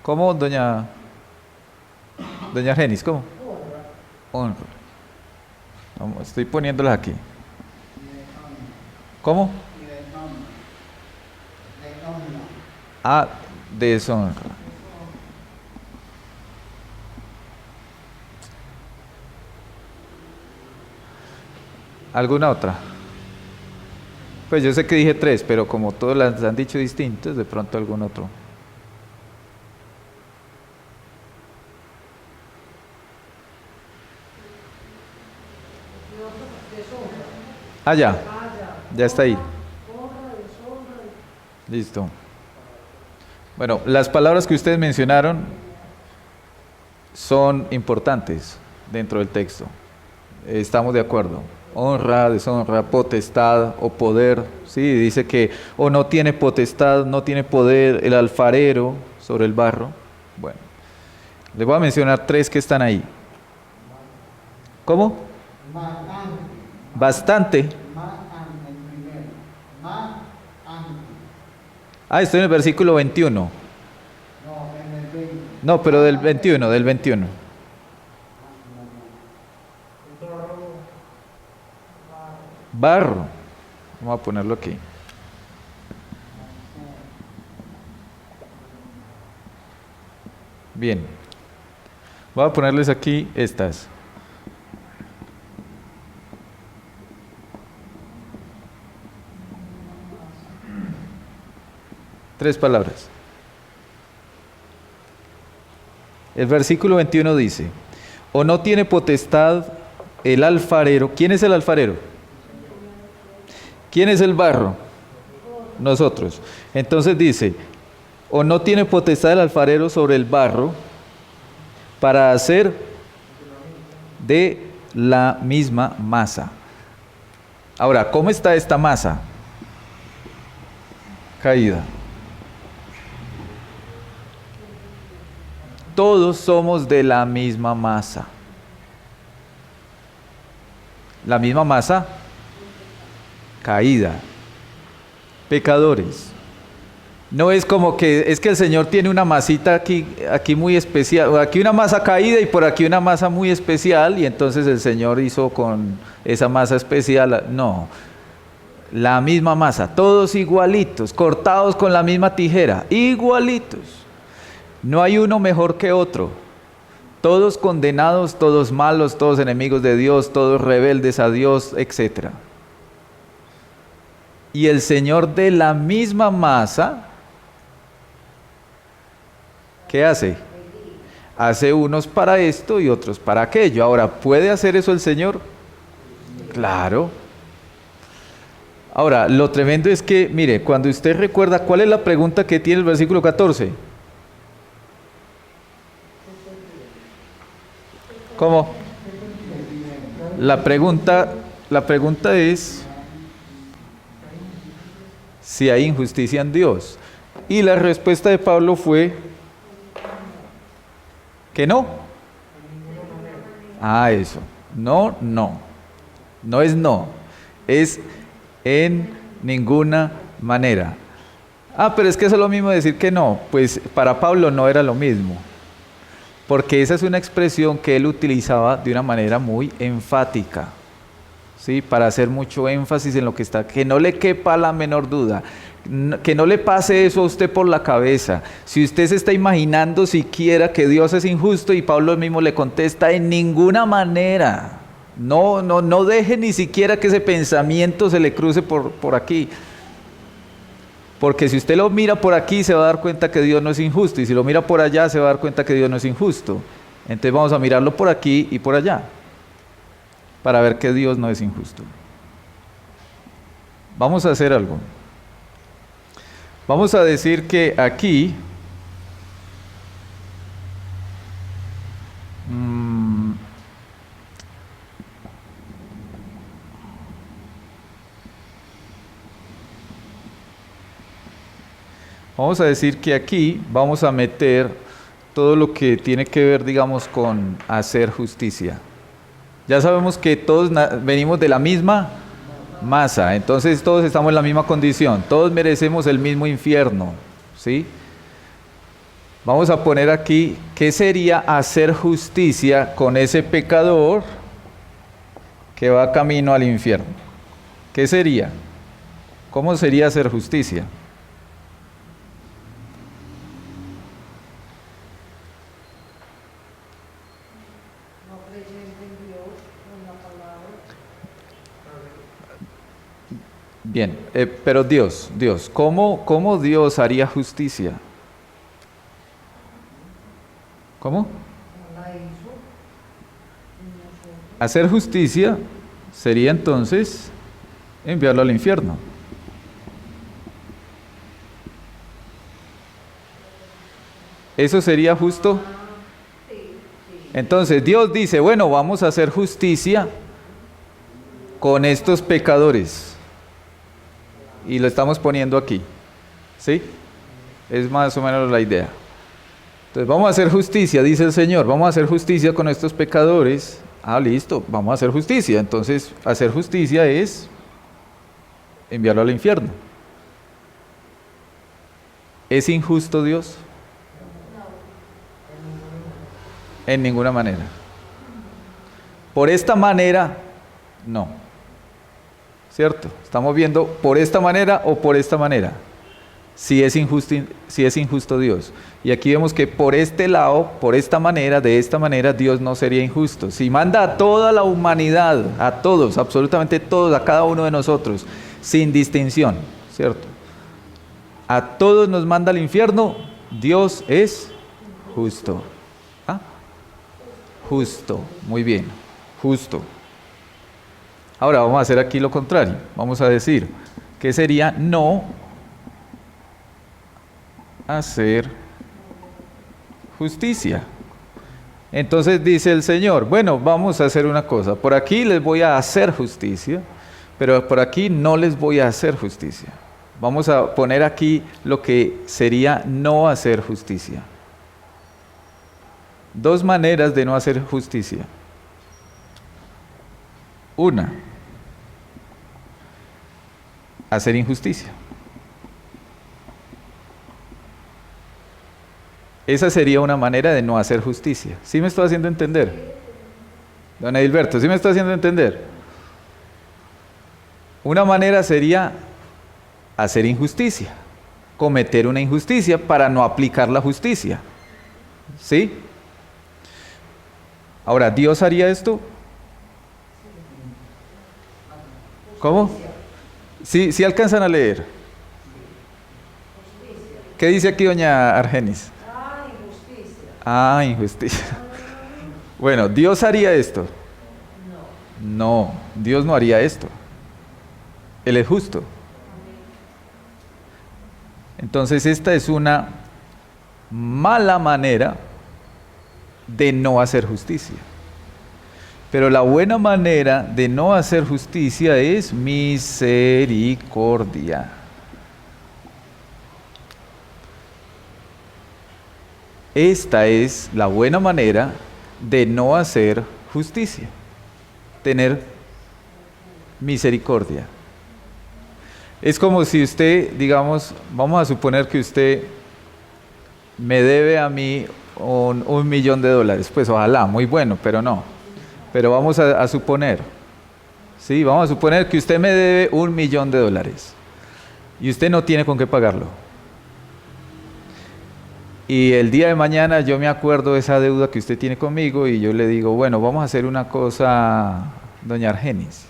¿Cómo, doña Genis? ¿Cómo? Honra. Vamos, estoy poniéndolas aquí. ¿Cómo? Ah, deshonra. ¿Alguna otra? Pues yo sé que dije 3, pero como todos las han dicho distintos, de pronto algún otro. Ah, ya está ahí. Listo. Bueno, las palabras que ustedes mencionaron son importantes dentro del texto. Estamos de acuerdo. Honra, deshonra, potestad o poder. Sí, dice que o no tiene potestad, no tiene poder el alfarero sobre el barro. Bueno, les voy a mencionar 3 que están ahí. ¿Cómo? Bastante. Ah, estoy en el versículo 21. No, pero del 21, del 21. Barro. Vamos a ponerlo aquí. Bien. Voy a ponerles aquí estas. Tres palabras. El versículo 21 dice, o no tiene potestad el alfarero. ¿Quién es el alfarero? ¿Quién es el barro? Nosotros. Entonces dice, o no tiene potestad el alfarero sobre el barro para hacer de la misma masa. Ahora, ¿cómo está esta masa? Caída. Todos somos de la misma masa. La misma masa caída, pecadores. No es como que es que el Señor tiene una masita aquí muy especial, o aquí una masa caída y por aquí una masa muy especial, y entonces el Señor hizo con esa masa especial. No, la misma masa, todos igualitos, cortados con la misma tijera, igualitos. No hay uno mejor que otro. Todos condenados, todos malos, todos enemigos de Dios, todos rebeldes a Dios, etc. Y el Señor de la misma masa, ¿qué hace? Hace unos para esto y otros para aquello. Ahora, ¿puede hacer eso el Señor? Claro. Ahora, lo tremendo es que, mire, cuando usted recuerda, ¿cuál es la pregunta que tiene el versículo 14? ¿Cómo? La pregunta es si hay injusticia en Dios. Y la respuesta de Pablo fue que no. Eso. No, no. No es no. Es en ninguna manera. Pero es que eso es lo mismo decir que no. Pues para Pablo no era lo mismo. Porque esa es una expresión que él utilizaba de una manera muy enfática, ¿sí? Para hacer mucho énfasis en lo que está, que no le quepa la menor duda, que no le pase eso a usted por la cabeza. Si usted se está imaginando siquiera que Dios es injusto, y Pablo mismo le contesta, en ninguna manera. No deje ni siquiera que ese pensamiento se le cruce por aquí. Porque si usted lo mira por aquí se va a dar cuenta que Dios no es injusto, y si lo mira por allá se va a dar cuenta que Dios no es injusto. Entonces vamos a mirarlo por aquí y por allá, para ver que Dios no es injusto. Vamos a hacer algo. Vamos a decir que aquí vamos a decir que aquí vamos a meter todo lo que tiene que ver, digamos, con hacer justicia. Ya sabemos que todos venimos de la misma masa, entonces todos estamos en la misma condición, todos merecemos el mismo infierno, ¿sí? Vamos a poner aquí, ¿qué sería hacer justicia con ese pecador que va camino al infierno? ¿Qué sería? ¿Cómo sería hacer justicia? Bien, pero Dios, ¿cómo Dios haría justicia? ¿Cómo? Hacer justicia sería entonces enviarlo al infierno. ¿Eso sería justo? Entonces Dios dice, bueno, vamos a hacer justicia con estos pecadores. Y lo estamos poniendo aquí, ¿sí? Es más o menos la idea. Entonces vamos a hacer justicia, dice el Señor, vamos a hacer justicia con estos pecadores. Listo, vamos a hacer justicia. Entonces hacer justicia es enviarlo al infierno. ¿Es injusto Dios? En ninguna manera. Por esta manera, no. ¿Cierto? Estamos viendo por esta manera o por esta manera. Si es injusto Dios. Y aquí vemos que por este lado, por esta manera, de esta manera, Dios no sería injusto. Si manda a toda la humanidad, a todos, absolutamente todos, a cada uno de nosotros, sin distinción, ¿cierto? A todos nos manda al infierno, Dios es justo. Justo, muy bien, justo. Ahora vamos a hacer aquí lo contrario. Vamos a decir que sería no hacer justicia. Entonces dice el Señor, bueno, vamos a hacer una cosa. Por aquí les voy a hacer justicia, pero por aquí no les voy a hacer justicia. Vamos a poner aquí lo que sería no hacer justicia. Dos maneras de no hacer justicia. Una, hacer injusticia. Esa sería una manera de no hacer justicia. ¿Sí me estoy haciendo entender? Don Edilberto, ¿sí me estoy haciendo entender? Una manera sería hacer injusticia, cometer una injusticia para no aplicar la justicia. ¿Sí? Ahora, ¿Dios haría esto? ¿Cómo? Sí, sí alcanzan a leer. ¿Qué dice aquí doña Argenis? Ah, injusticia. Bueno, ¿Dios haría esto? No, Dios no haría esto. Él es justo. Entonces esta es una mala manera de no hacer justicia. Pero la buena manera de no hacer justicia es misericordia. Esta es la buena manera de no hacer justicia. Tener misericordia. Es como si usted, digamos, vamos a suponer que usted me debe a mí un millón de dólares. Pues ojalá, muy bueno, pero no. Pero vamos a suponer, sí, vamos a suponer que usted me debe $1 millón y usted no tiene con qué pagarlo. Y el día de mañana yo me acuerdo de esa deuda que usted tiene conmigo y yo le digo, bueno, vamos a hacer una cosa, doña Argenis.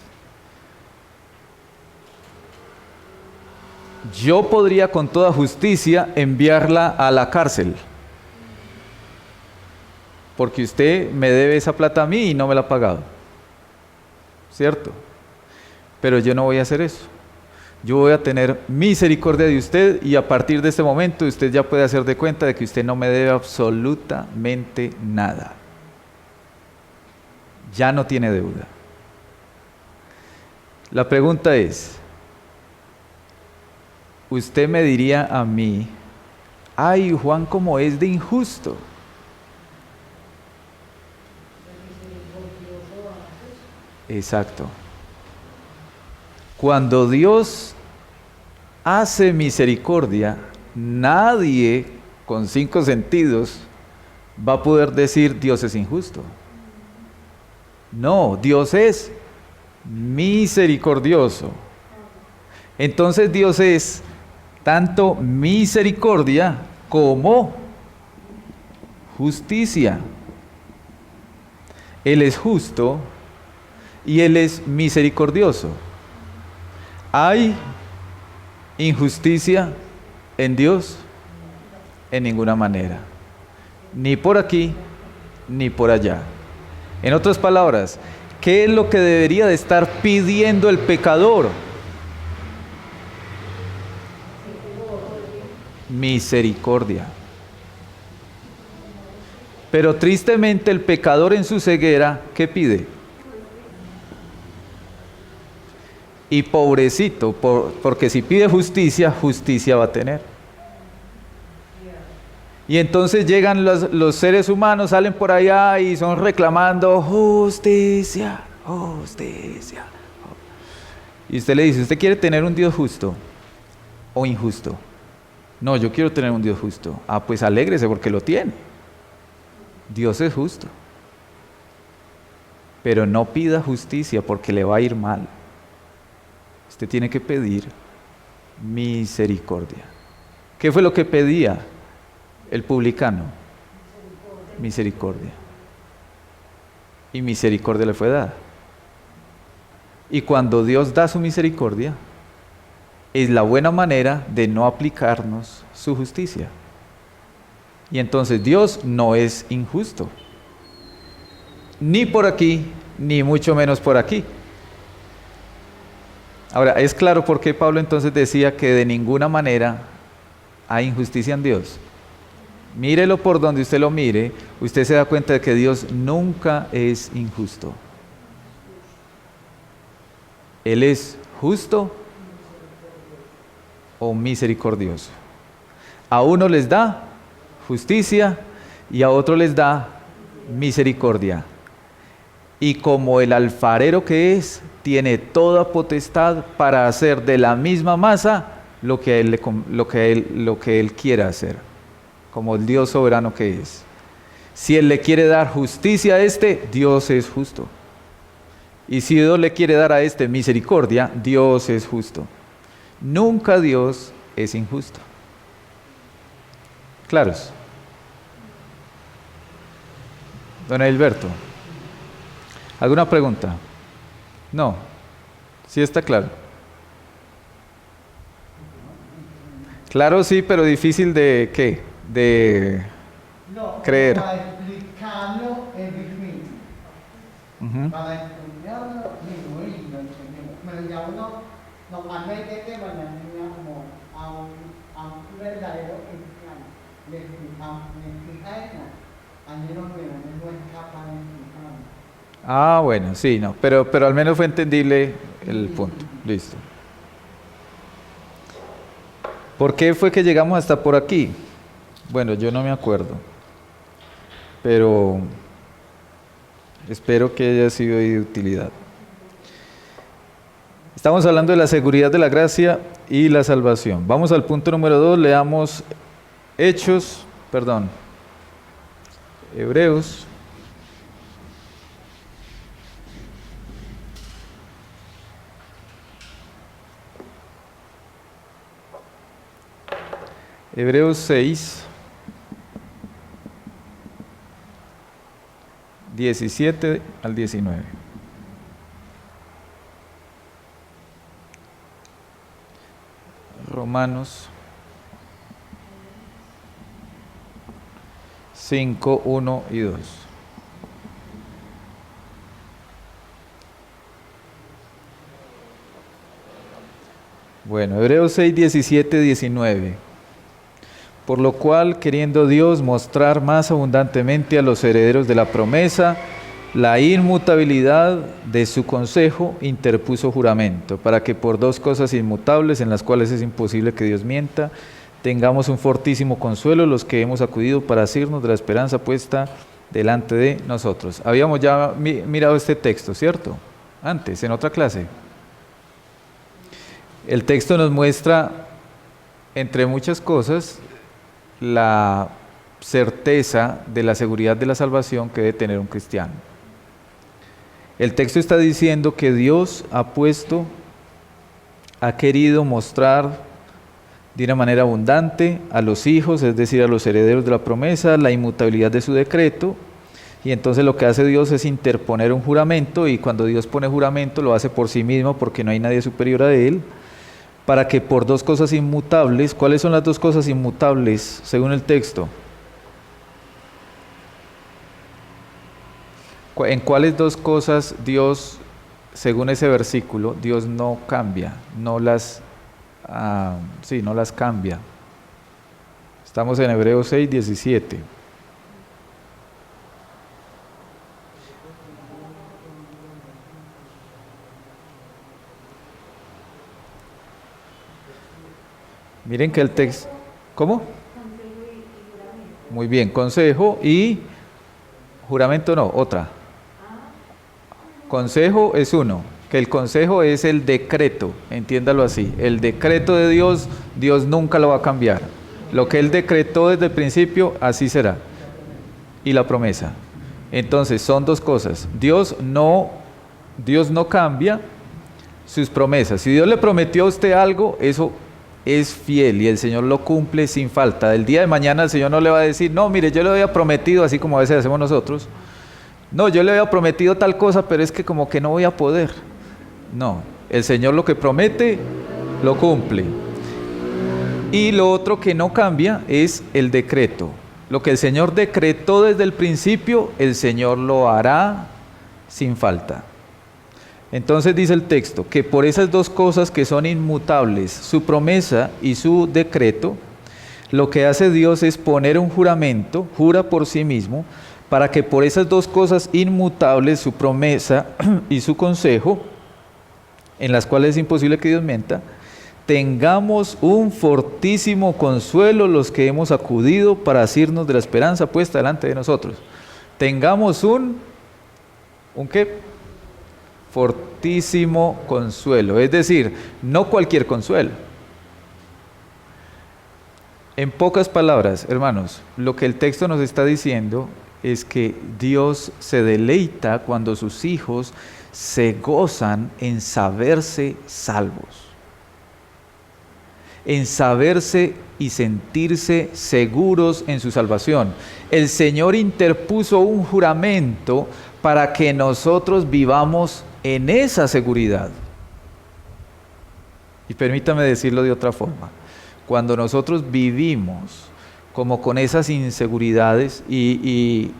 Yo podría con toda justicia enviarla a la cárcel. Porque usted me debe esa plata a mí y no me la ha pagado. ¿Cierto? Pero yo no voy a hacer eso. Yo voy a tener misericordia de usted y a partir de este momento usted ya puede hacer de cuenta de que usted no me debe absolutamente nada. Ya no tiene deuda. La pregunta es, usted me diría a mí, ay, Juan, como es de injusto. Exacto. Cuando Dios hace misericordia, nadie con 5 sentidos va a poder decir Dios es injusto. No, Dios es misericordioso. Entonces Dios es tanto misericordia como justicia. Él es justo y Él es misericordioso. ¿Hay injusticia en Dios? En ninguna manera. Ni por aquí, ni por allá. En otras palabras, ¿qué es lo que debería de estar pidiendo el pecador? Misericordia. Pero tristemente el pecador en su ceguera, ¿qué pide? Y pobrecito, porque si pide justicia, justicia va a tener. Y entonces llegan los seres humanos, salen por allá y son reclamando justicia, justicia. Y usted le dice, ¿usted quiere tener un Dios justo o injusto? No, yo quiero tener un Dios justo. Ah, pues alégrese porque lo tiene. Dios es justo. Pero no pida justicia porque le va a ir mal. Usted tiene que pedir misericordia. ¿Qué fue lo que pedía el publicano? Misericordia. Y misericordia le fue dada. Y cuando Dios da su misericordia, es la buena manera de no aplicarnos su justicia. Y entonces Dios no es injusto. Ni por aquí, ni mucho menos por aquí. Ahora, es claro por qué Pablo entonces decía que de ninguna manera hay injusticia en Dios. Mírelo por donde usted lo mire, usted se da cuenta de que Dios nunca es injusto. Él es justo o misericordioso. A uno les da justicia y a otro les da misericordia. y como el alfarero que es, tiene toda potestad para hacer de la misma masa lo que él quiera hacer, como el Dios soberano que es. Si Él le quiere dar justicia a este, Dios es justo. Y si Dios le quiere dar a este misericordia, Dios es justo. Nunca Dios es injusto. ¿Claros? Don Edilberto, ¿alguna pregunta? No. ¿Sí está claro? Claro, sí, pero difícil de ¿qué? De creer. Para explicarlo es difícil. Para estudiarlo, digo, y lo entendemos. Pero ya uno normalmente van a enseñar como a un verdadero cristiano. Le explica eso. A menos que no es capaz de explicarlo. Ah, bueno, sí, no, pero al menos fue entendible el punto. Listo. ¿Por qué fue que llegamos hasta por aquí? Bueno, yo no me acuerdo, pero espero que haya sido de utilidad. Estamos hablando de la seguridad de la gracia y la salvación. Vamos al punto número 2, leamos Hebreos. Hebreos 6, 17 al 19. Romanos 5, 1 y 2. Bueno, Hebreos 6, 17, 19. Por lo cual, queriendo Dios mostrar más abundantemente a los herederos de la promesa la inmutabilidad de su consejo, interpuso juramento, para que por dos cosas inmutables, en las cuales es imposible que Dios mienta, tengamos un fortísimo consuelo los que hemos acudido para asirnos de la esperanza puesta delante de nosotros. Habíamos ya mirado este texto, ¿cierto? Antes, en otra clase. El texto nos muestra, entre muchas cosas, la certeza de la seguridad de la salvación que debe tener un cristiano. El texto está diciendo que Dios ha querido mostrar de una manera abundante a los hijos, es decir, a los herederos de la promesa, la inmutabilidad de su decreto, y entonces lo que hace Dios es interponer un juramento, y cuando Dios pone juramento lo hace por sí mismo porque no hay nadie superior a Él, para que por dos cosas inmutables. ¿Cuáles son las dos cosas inmutables según el texto? ¿En cuáles dos cosas Dios, según ese versículo, Dios no cambia, no las cambia? Estamos en Hebreos 6, 17. Miren que el texto... ¿Cómo? Muy bien, consejo y juramento no, otra. Consejo es uno, que el consejo es el decreto, entiéndalo así. El decreto de Dios, Dios nunca lo va a cambiar. Lo que Él decretó desde el principio, así será. Y la promesa. Entonces, son dos cosas. Dios no cambia sus promesas. Si Dios le prometió a usted algo, eso es fiel y el Señor lo cumple sin falta. Del día de mañana el Señor no le va a decir, no, mire, yo le había prometido, así como a veces hacemos nosotros, no, yo le había prometido tal cosa, pero es que como que no voy a poder. No, el Señor lo que promete, lo cumple. Y lo otro que no cambia es el decreto. Lo que el Señor decretó desde el principio, el Señor lo hará sin falta. Entonces dice el texto que por esas dos cosas que son inmutables, su promesa y su decreto, lo que hace Dios es poner un juramento, jura por sí mismo, para que por esas dos cosas inmutables, su promesa y su consejo, en las cuales es imposible que Dios mienta, tengamos un fortísimo consuelo los que hemos acudido para asirnos de la esperanza puesta delante de nosotros. Tengamos un ¿Un qué? Fortísimo consuelo. Es decir, no cualquier consuelo. En pocas palabras, hermanos, lo que el texto nos está diciendo es que Dios se deleita cuando sus hijos se gozan en saberse salvos, en saberse y sentirse seguros en su salvación. El Señor interpuso un juramento para que nosotros vivamos en esa seguridad. Y permítame decirlo de otra forma. Cuando nosotros vivimos como con esas inseguridades, y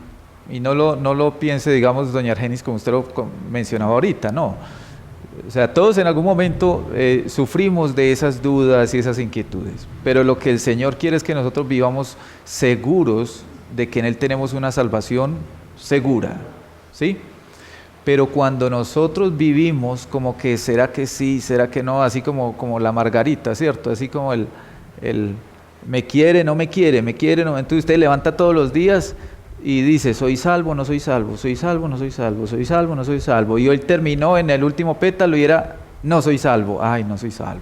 no lo piense, digamos, doña Argenis, como usted lo mencionaba ahorita, no. O sea, todos en algún momento sufrimos de esas dudas y esas inquietudes, pero lo que el Señor quiere es que nosotros vivamos seguros de que en Él tenemos una salvación segura, ¿sí? Pero cuando nosotros vivimos como que será que sí, será que no, así como la margarita, ¿cierto? Así como el me quiere, no me quiere, me quiere, no. Entonces usted levanta todos los días y dice, soy salvo, no soy salvo, soy salvo, no soy salvo, soy salvo, no soy salvo. Y hoy terminó en el último pétalo y era, no soy salvo, ay, no soy salvo.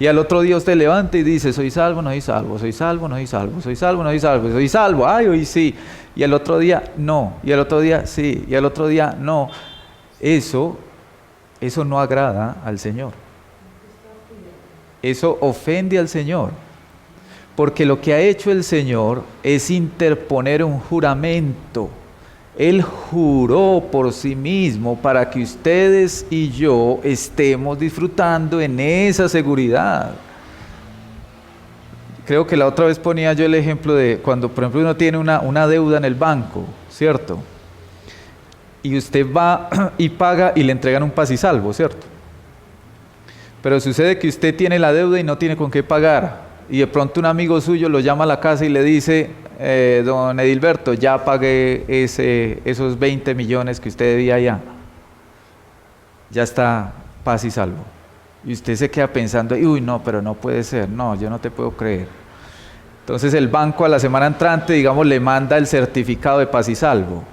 Y al otro día usted levanta y dice, soy salvo, no soy salvo, soy salvo, no soy salvo, soy salvo, no soy salvo, soy salvo, ay, hoy sí. Y al otro día, no. Y al otro día, sí. Y al otro día, no. Eso no agrada al Señor. Eso ofende al Señor. Porque lo que ha hecho el Señor es interponer un juramento. Él juró por sí mismo para que ustedes y yo estemos disfrutando en esa seguridad. Creo que la otra vez ponía yo el ejemplo de cuando, por ejemplo, uno tiene una deuda en el banco, ¿cierto? Y usted va y paga y le entregan un paz y salvo, ¿cierto? Pero sucede que usted tiene la deuda y no tiene con qué pagar. Y de pronto un amigo suyo lo llama a la casa y le dice, don Edilberto, ya pagué esos 20 millones que usted debía allá. Ya está paz y salvo. Y usted se queda pensando, uy, no, pero no puede ser, no, yo no te puedo creer. Entonces el banco a la semana entrante, digamos, le manda el certificado de paz y salvo.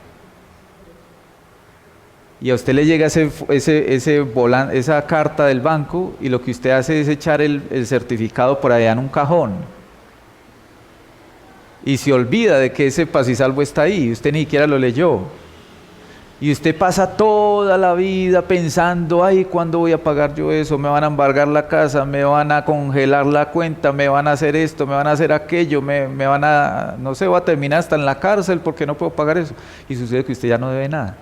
Y a usted le llega esa carta del banco y lo que usted hace es echar el certificado por allá en un cajón. Y se olvida de que ese paz y salvo está ahí, usted ni siquiera lo leyó. Y usted pasa toda la vida pensando, ay, ¿cuándo voy a pagar yo eso? Me van a embargar la casa, me van a congelar la cuenta, me van a hacer esto, me van a hacer aquello, me van a, no sé, voy a terminar hasta en la cárcel porque no puedo pagar eso. Y sucede que usted ya no debe nada.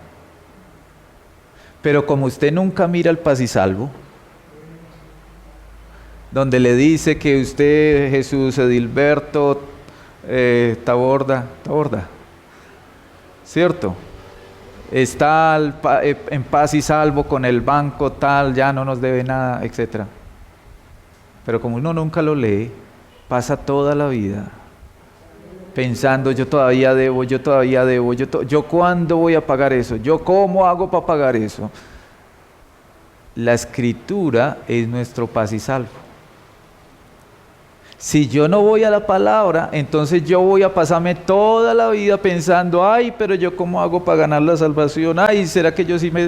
Pero como usted nunca mira el paz y salvo, donde le dice que usted, Jesús Edilberto, Taborda, ¿cierto? Está en paz y salvo con el banco tal, ya no nos debe nada, etc. Pero como uno nunca lo lee, pasa toda la vida pensando, yo todavía debo, yo ¿cuándo voy a pagar eso? ¿Yo cómo hago para pagar eso? La Escritura es nuestro paz y salvo. Si yo no voy a la palabra, entonces yo voy a pasarme toda la vida pensando, ay, pero yo cómo hago para ganar la salvación, ay, ¿será que yo sí me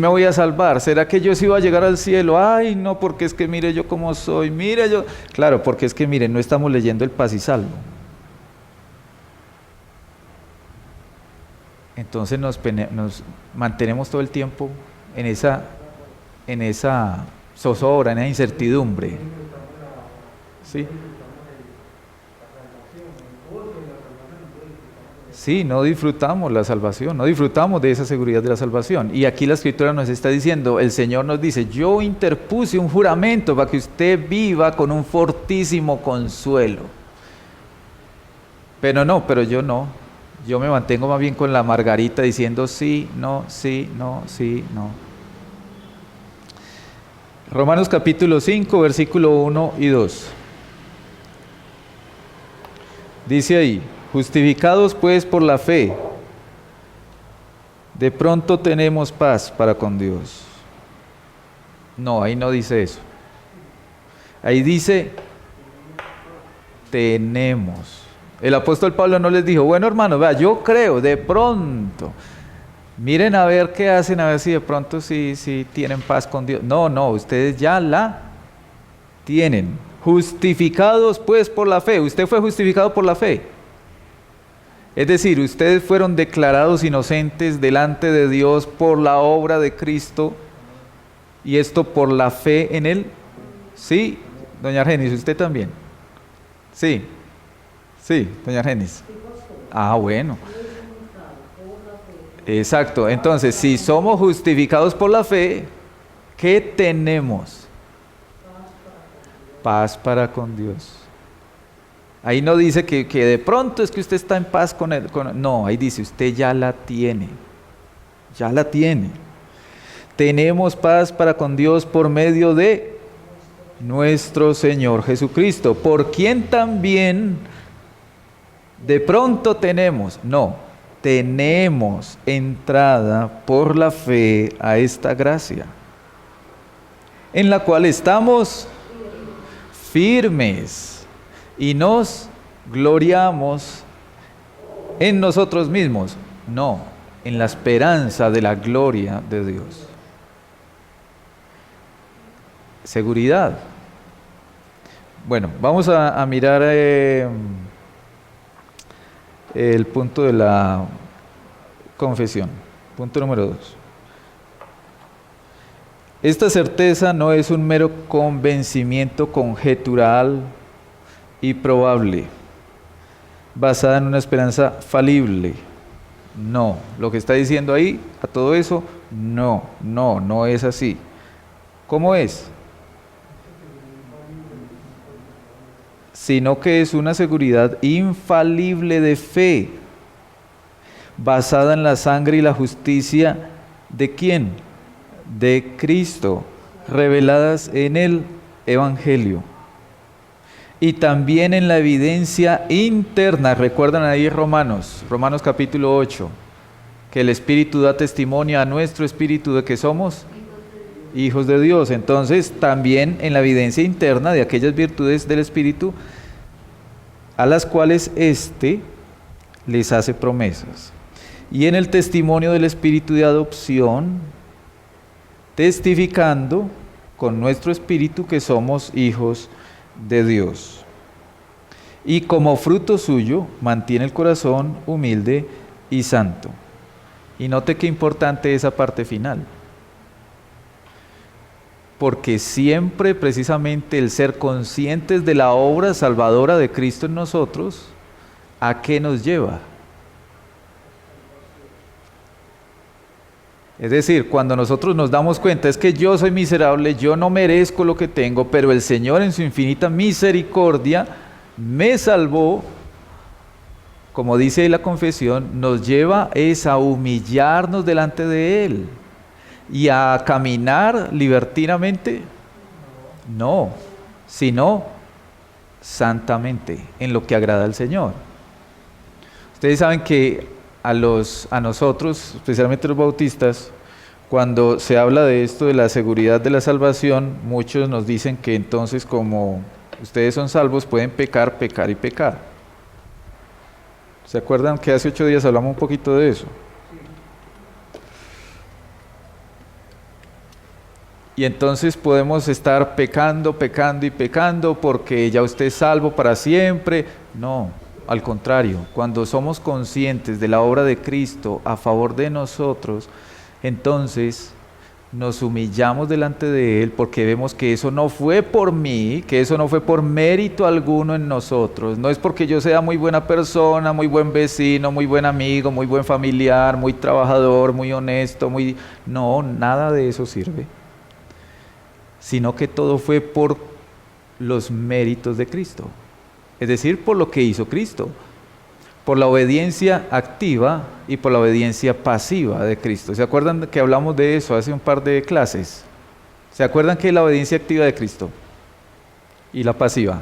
voy a salvar? ¿Será que yo sí voy a llegar al cielo? Ay, no, porque es que mire yo cómo soy, mire yo. Claro, porque es que mire, no estamos leyendo el paz y salvo. Entonces nos mantenemos todo el tiempo en esa zozobra, en esa incertidumbre. ¿Sí? Sí, no disfrutamos la salvación, no disfrutamos de esa seguridad de la salvación. Y aquí la Escritura nos está diciendo, el Señor nos dice, yo interpuse un juramento para que usted viva con un fortísimo consuelo. Pero yo no. Yo me mantengo más bien con la margarita diciendo sí, no, sí, no, sí, no. Romanos capítulo 5, versículo 1 y 2. Dice ahí, justificados pues por la fe, de pronto tenemos paz para con Dios. No, ahí no dice eso. Ahí dice, tenemos. El apóstol Pablo no les dijo, bueno hermanos, vea, yo creo, de pronto, miren a ver qué hacen, a ver si de pronto si tienen paz con Dios. No, ustedes ya la tienen. Justificados pues por la fe. Usted fue justificado por la fe. Es decir, ustedes fueron declarados inocentes delante de Dios por la obra de Cristo, y esto por la fe en Él. Sí, doña Argenis, usted también. Sí, doña Argenis. Ah, bueno. Exacto, entonces, si somos justificados por la fe, ¿qué tenemos? Paz para con Dios. Ahí no dice que de pronto es que usted está en paz con Él. No, ahí dice, usted ya la tiene. Ya la tiene. Tenemos paz para con Dios por medio de nuestro Señor Jesucristo, por quien también de pronto tenemos entrada por la fe a esta gracia, en la cual estamos firmes y nos gloriamos en nosotros mismos, en la esperanza de la gloria de Dios. Seguridad. Bueno, vamos a mirar el punto de la confesión. Punto número 2. Esta certeza no es un mero convencimiento conjetural y probable, basada en una esperanza falible. No, lo que está diciendo ahí, a todo eso, no es así. ¿Cómo es? Sino que es una seguridad infalible de fe, basada en la sangre y la justicia ¿de quién? De Cristo, reveladas en el Evangelio. Y también en la evidencia interna, recuerdan ahí Romanos capítulo 8, que el Espíritu da testimonio a nuestro espíritu de que somos hijos de Dios. Entonces, también en la evidencia interna de aquellas virtudes del Espíritu a las cuales éste les hace promesas. Y en el testimonio del Espíritu de adopción, testificando con nuestro espíritu que somos hijos de Dios. Y como fruto suyo, mantiene el corazón humilde y santo. Y note qué importante esa parte final. Porque siempre precisamente el ser conscientes de la obra salvadora de Cristo en nosotros, ¿a qué nos lleva? Es decir, cuando nosotros nos damos cuenta, es que yo soy miserable, yo no merezco lo que tengo, pero el Señor en su infinita misericordia me salvó, como dice ahí la confesión, nos lleva es a humillarnos delante de Él. ¿Y a caminar libertinamente? No, sino santamente, en lo que agrada al Señor. Ustedes saben que a nosotros, especialmente los bautistas, cuando se habla de esto de la seguridad de la salvación, muchos nos dicen que entonces como ustedes son salvos, pueden pecar, pecar y pecar. ¿Se acuerdan que hace 8 días hablamos un poquito de eso? Y entonces podemos estar pecando y pecando porque ya usted es salvo para siempre. No, al contrario, cuando somos conscientes de la obra de Cristo a favor de nosotros, entonces nos humillamos delante de Él porque vemos que eso no fue por mí, que eso no fue por mérito alguno en nosotros. No es porque yo sea muy buena persona, muy buen vecino, muy buen amigo, muy buen familiar, muy trabajador, muy honesto, No, nada de eso sirve. Sino que todo fue por los méritos de Cristo, es decir, por lo que hizo Cristo, por la obediencia activa y por la obediencia pasiva de Cristo. ¿Se acuerdan que hablamos de eso hace un par de clases? ¿Se acuerdan que es la obediencia activa de Cristo y la pasiva?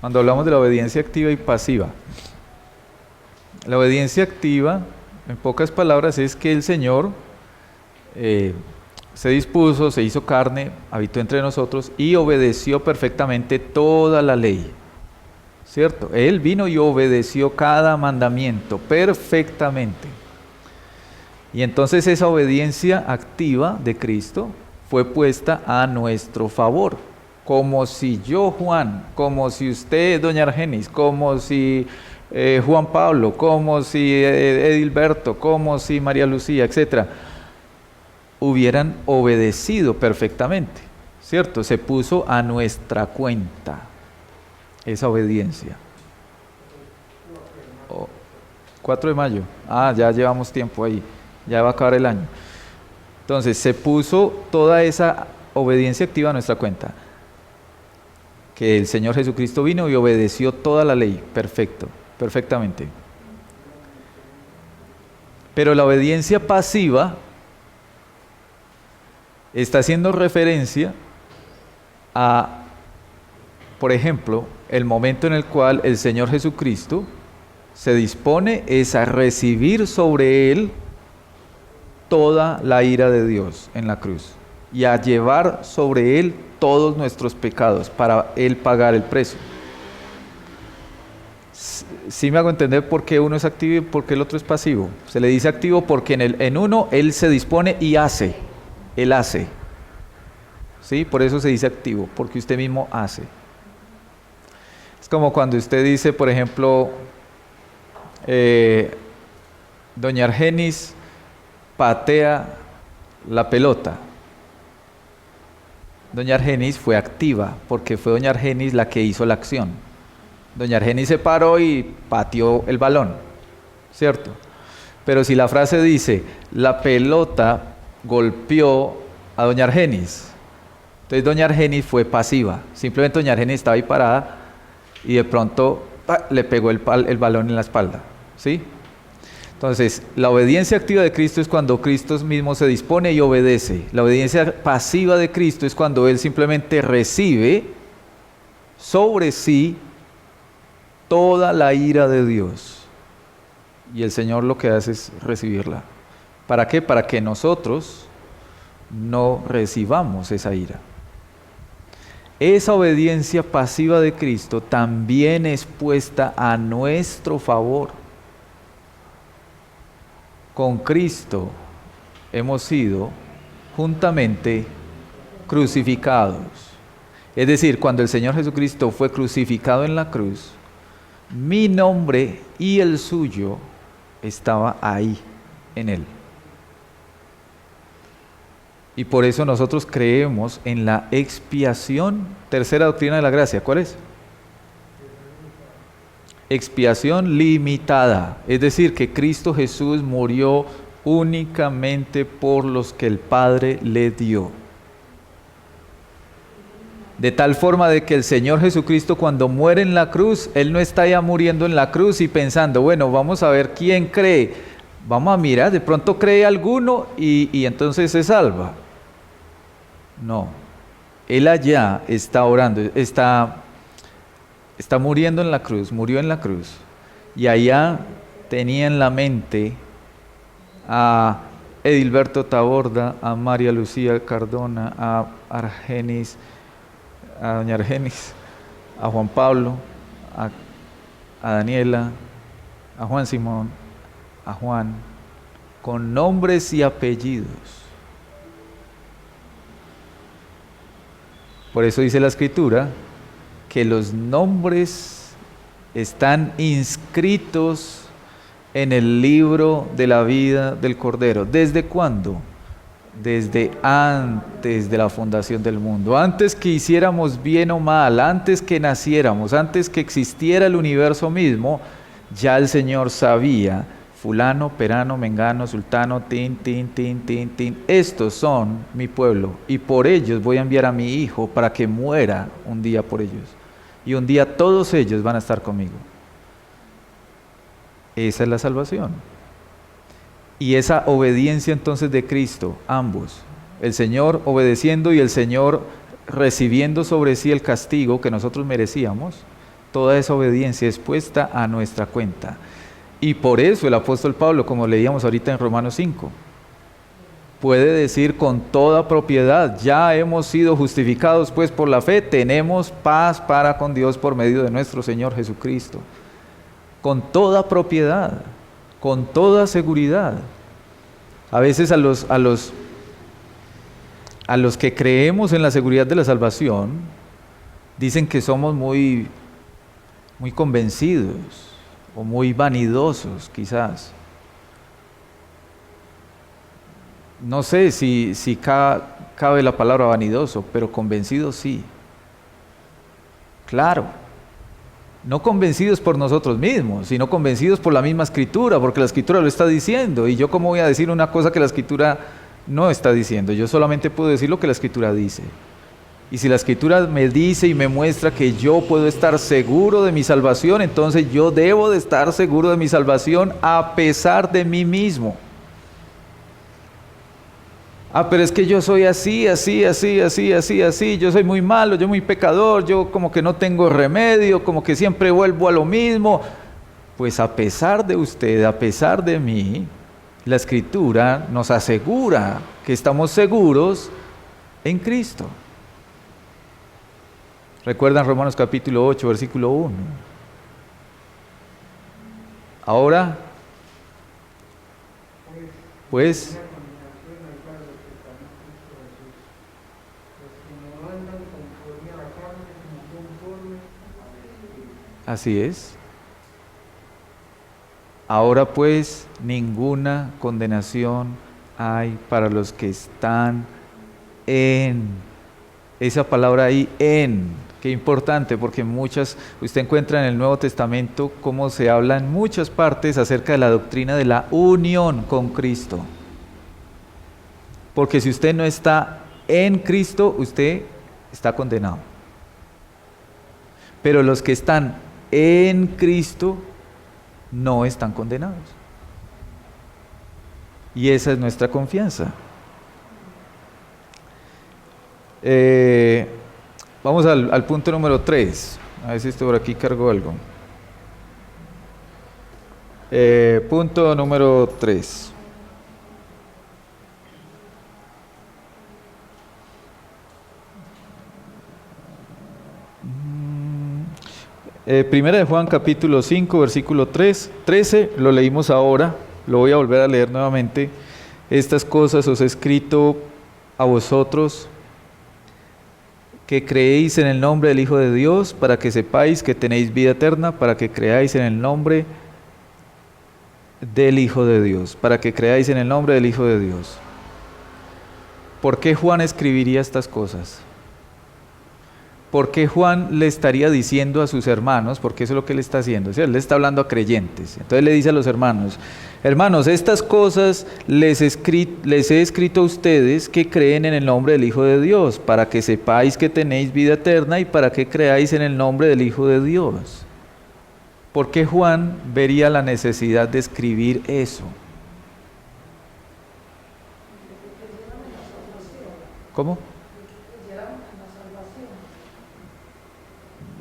Cuando hablamos de la obediencia activa y pasiva, la obediencia activa, en pocas palabras, es que el Señor se dispuso, se hizo carne, habitó entre nosotros y obedeció perfectamente toda la ley. ¿Cierto? Él vino y obedeció cada mandamiento perfectamente. Y entonces esa obediencia activa de Cristo fue puesta a nuestro favor. Como si yo, Juan, como si usted, doña Argenis, como si Juan Pablo, como si Edilberto, como si María Lucía, etcétera, hubieran obedecido perfectamente, ¿cierto? Se puso a nuestra cuenta esa obediencia. 4 de mayo, ya llevamos tiempo ahí, ya va a acabar el año. Entonces se puso toda esa obediencia activa a nuestra cuenta, que el Señor Jesucristo vino y obedeció toda la ley, perfectamente. Pero la obediencia pasiva está haciendo referencia a, por ejemplo, el momento en el cual el Señor Jesucristo se dispone es a recibir sobre Él toda la ira de Dios en la cruz y a llevar sobre Él todos nuestros pecados para Él pagar el precio. ¿Sí me hago entender por qué uno es activo y por qué el otro es pasivo? Se le dice activo porque en uno Él se dispone y hace. Él hace. ¿Sí? Por eso se dice activo, porque usted mismo hace. Es como cuando usted dice, por ejemplo, doña Argenis patea la pelota. Doña Argenis fue activa, porque fue doña Argenis la que hizo la acción. Doña Argenis se paró y pateó el balón, ¿cierto? Pero si la frase dice, la pelota golpeó a doña Argenis, entonces doña Argenis fue pasiva. Simplemente doña Argenis estaba ahí parada y de pronto le pegó el balón en la espalda, ¿sí? Entonces, la obediencia activa de Cristo es cuando Cristo mismo se dispone y obedece. La obediencia pasiva de Cristo es cuando Él simplemente recibe sobre sí toda la ira de Dios. Y el Señor lo que hace es recibirla. ¿Para qué? Para que nosotros no recibamos esa ira. Esa obediencia pasiva de Cristo también es puesta a nuestro favor. Con Cristo hemos sido juntamente crucificados. Es decir, cuando el Señor Jesucristo fue crucificado en la cruz, mi nombre y el suyo estaba ahí, en Él. Y por eso nosotros creemos en la expiación, tercera doctrina de la gracia. ¿Cuál es? Expiación limitada, es decir, que Cristo Jesús murió únicamente por los que el Padre le dio. De tal forma de que el Señor Jesucristo cuando muere en la cruz, Él no está ya muriendo en la cruz y pensando, bueno, vamos a ver quién cree, vamos a mirar, de pronto cree alguno y entonces se salva. No, Él allá está orando, está muriendo en la cruz, murió en la cruz. Y allá tenía en la mente a Edilberto Taborda, a María Lucía Cardona, a Argenis, a doña Argenis, a Juan Pablo, a Daniela, a Juan Simón, a Juan, con nombres y apellidos. Por eso dice la Escritura que los nombres están inscritos en el libro de la vida del Cordero. ¿Desde cuándo? Desde antes de la fundación del mundo. Antes que hiciéramos bien o mal, antes que naciéramos, antes que existiera el universo mismo, ya el Señor sabía, fulano, perano, mengano, sultano, tin. Estos son mi pueblo y por ellos voy a enviar a mi Hijo para que muera un día por ellos. Y un día todos ellos van a estar conmigo. Esa es la salvación. Y esa obediencia entonces de Cristo, ambos, el Señor obedeciendo y el Señor recibiendo sobre sí el castigo que nosotros merecíamos, toda esa obediencia es puesta a nuestra cuenta. Y por eso el apóstol Pablo, como leíamos ahorita en Romanos 5, puede decir con toda propiedad, ya hemos sido justificados pues por la fe, tenemos paz para con Dios por medio de nuestro Señor Jesucristo. Con toda propiedad, con toda seguridad. A veces a los que creemos en la seguridad de la salvación, dicen que somos muy convencidos o muy vanidosos quizás. No sé si cabe la palabra vanidoso, pero convencidos sí. Claro. No convencidos por nosotros mismos, sino convencidos por la misma Escritura, porque la Escritura lo está diciendo. Y yo, ¿cómo voy a decir una cosa que la Escritura no está diciendo? Yo solamente puedo decir lo que la Escritura dice. Y si la Escritura me dice y me muestra que yo puedo estar seguro de mi salvación, entonces yo debo de estar seguro de mi salvación a pesar de mí mismo. Pero es que yo soy así, yo soy muy malo, yo muy pecador, yo como que no tengo remedio, como que siempre vuelvo a lo mismo. Pues a pesar de usted, a pesar de mí, la Escritura nos asegura que estamos seguros en Cristo. ¿Recuerdan Romanos capítulo 8, versículo 1? Ahora, pues, así es. Ahora pues ninguna condenación hay para los que están en. Esa palabra ahí, en. Qué importante, porque usted encuentra en el Nuevo Testamento cómo se habla en muchas partes acerca de la doctrina de la unión con Cristo. Porque si usted no está en Cristo, usted está condenado. Pero los que están en Cristo no están condenados. Y esa es nuestra confianza. Vamos al punto número 3. A ver si esto por aquí cargo algo. Punto número 3. Primera de Juan capítulo 5 versículo 13, lo leímos ahora, lo voy a volver a leer nuevamente. Estas cosas os he escrito a vosotros que creéis en el nombre del Hijo de Dios, para que sepáis que tenéis vida eterna, para que creáis en el nombre del Hijo de Dios, para que creáis en el nombre del Hijo de Dios. ¿Por qué Juan escribiría estas cosas? ¿Por qué Juan le estaría diciendo a sus hermanos? Porque eso es lo que él está haciendo, ¿sí? Él le está hablando a creyentes. Entonces le dice a los hermanos: hermanos, estas cosas les he escrito a ustedes que creen en el nombre del Hijo de Dios, para que sepáis que tenéis vida eterna y para que creáis en el nombre del Hijo de Dios. ¿Por qué Juan vería la necesidad de escribir eso? ¿Cómo?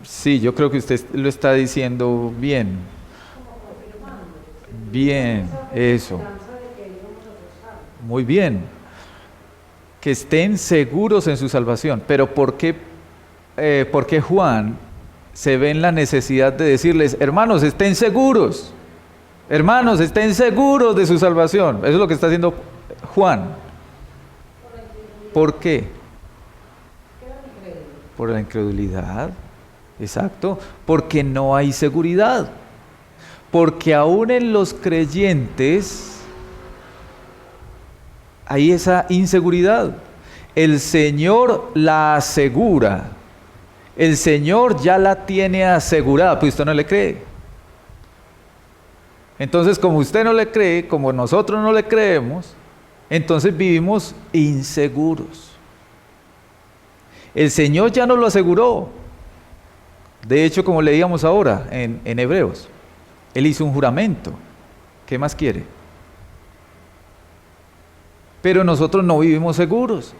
Sí, yo creo que usted lo está diciendo bien. Bien, eso. Muy bien. Que estén seguros en su salvación. Pero ¿por qué Juan se ve en la necesidad de decirles: hermanos, estén seguros? Hermanos, estén seguros de su salvación. Eso es lo que está haciendo Juan. ¿Por qué? Por la incredulidad. Exacto, porque no hay seguridad, porque aún en los creyentes hay esa inseguridad. El Señor la asegura, el Señor ya la tiene asegurada, pues usted no le cree. Entonces, como usted no le cree, como nosotros no le creemos, entonces vivimos inseguros. El Señor ya nos lo aseguró. De hecho, como leíamos ahora en Hebreos, Él hizo un juramento. ¿Qué más quiere? Pero nosotros no vivimos seguros.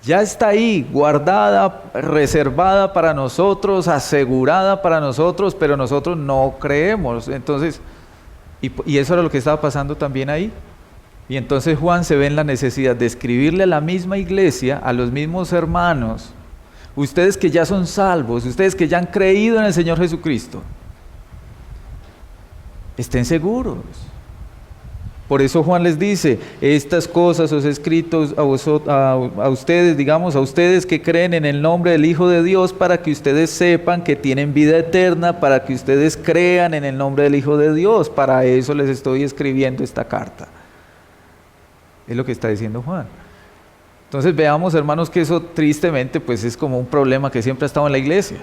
Ya está ahí, guardada, reservada para nosotros, asegurada para nosotros, pero nosotros no creemos. Entonces, y eso era lo que estaba pasando también ahí. Y entonces Juan se ve en la necesidad de escribirle a la misma iglesia, a los mismos hermanos, ustedes que ya son salvos, ustedes que ya han creído en el Señor Jesucristo, estén seguros. Por eso Juan les dice, estas cosas os he escrito a ustedes, digamos, a ustedes que creen en el nombre del Hijo de Dios, para que ustedes sepan que tienen vida eterna, para que ustedes crean en el nombre del Hijo de Dios. Para eso les estoy escribiendo esta carta. Es lo que está diciendo Juan. Entonces veamos, hermanos, que eso tristemente pues es como un problema que siempre ha estado en la iglesia.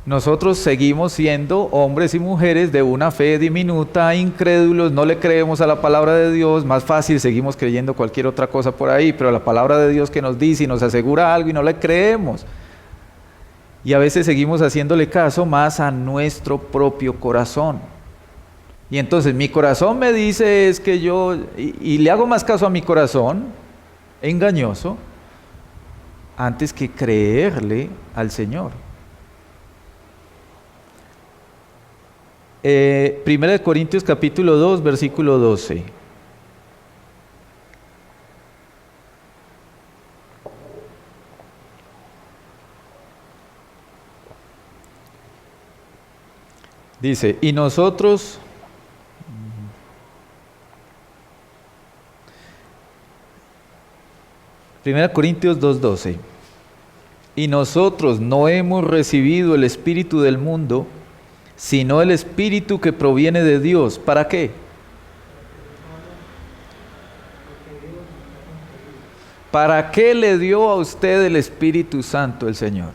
Nosotros seguimos siendo hombres y mujeres de una fe diminuta, incrédulos, no le creemos a la palabra de Dios. Más fácil, seguimos creyendo cualquier otra cosa por ahí, pero la palabra de Dios que nos dice y nos asegura algo y no le creemos. Y a veces seguimos haciéndole caso más a nuestro propio corazón. Y entonces mi corazón me dice es que yo, y le hago más caso a mi corazón engañoso antes que creerle al Señor. Primera de Corintios capítulo 2, versículo 12. Dice, y nosotros, Primera Corintios 2:12, y nosotros no hemos recibido el espíritu del mundo, sino el espíritu que proviene de Dios. ¿Para qué? ¿Para qué le dio a usted el Espíritu Santo el Señor?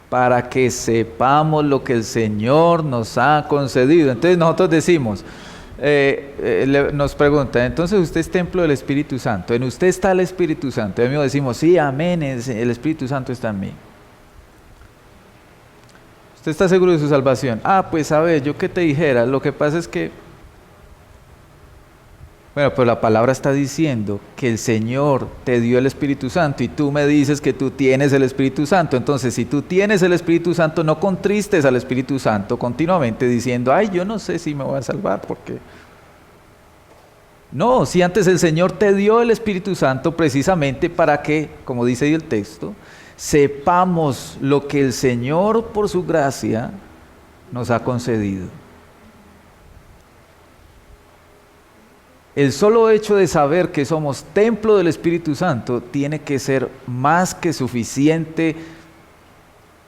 Para que sepamos lo que el Señor nos ha concedido. Entonces nosotros decimos, nos preguntan, entonces usted es templo del Espíritu Santo, en usted está el Espíritu Santo. Y a mí decimos, sí, amén, el Espíritu Santo está en mí. ¿Usted está seguro de su salvación? Pues a ver, yo qué te dijera, lo que pasa es que, bueno, pero la palabra está diciendo que el Señor te dio el Espíritu Santo y tú me dices que tú tienes el Espíritu Santo. Entonces, si tú tienes el Espíritu Santo, no contristes al Espíritu Santo continuamente diciendo, yo no sé si me voy a salvar, porque... No, si antes el Señor te dio el Espíritu Santo precisamente para que, como dice ahí el texto, sepamos lo que el Señor por su gracia nos ha concedido. El solo hecho de saber que somos templo del Espíritu Santo tiene que ser más que suficiente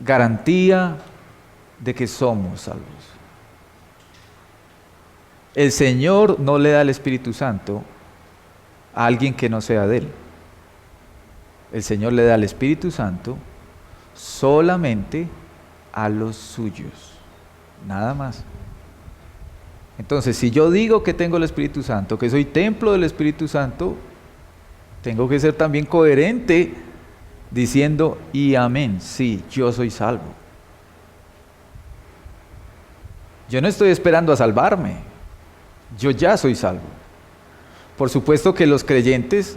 garantía de que somos salvos. El Señor no le da el Espíritu Santo a alguien que no sea de Él. El Señor le da el Espíritu Santo solamente a los suyos, nada más. Entonces, si yo digo que tengo el Espíritu Santo, que soy templo del Espíritu Santo, tengo que ser también coherente diciendo, y amén, sí, yo soy salvo. Yo no estoy esperando a salvarme, yo ya soy salvo. Por supuesto que los creyentes,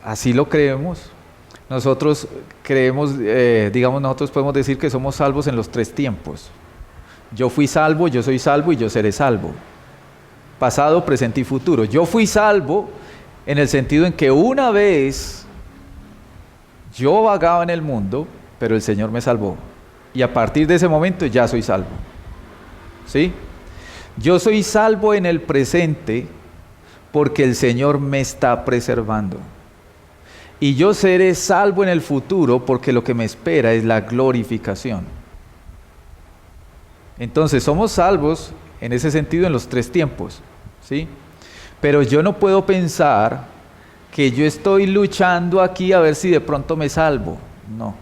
así lo creemos. Nosotros creemos, nosotros podemos decir que somos salvos en los 3 tiempos. Yo fui salvo, yo soy salvo y yo seré salvo. Pasado, presente y futuro. Yo fui salvo en el sentido en que una vez yo vagaba en el mundo, pero el Señor me salvó. Y a partir de ese momento ya soy salvo. ¿Sí? Yo soy salvo en el presente porque el Señor me está preservando. Y yo seré salvo en el futuro porque lo que me espera es la glorificación. Entonces somos salvos en ese sentido en los 3 tiempos, ¿sí? Pero yo no puedo pensar que yo estoy luchando aquí a ver si de pronto me salvo. No.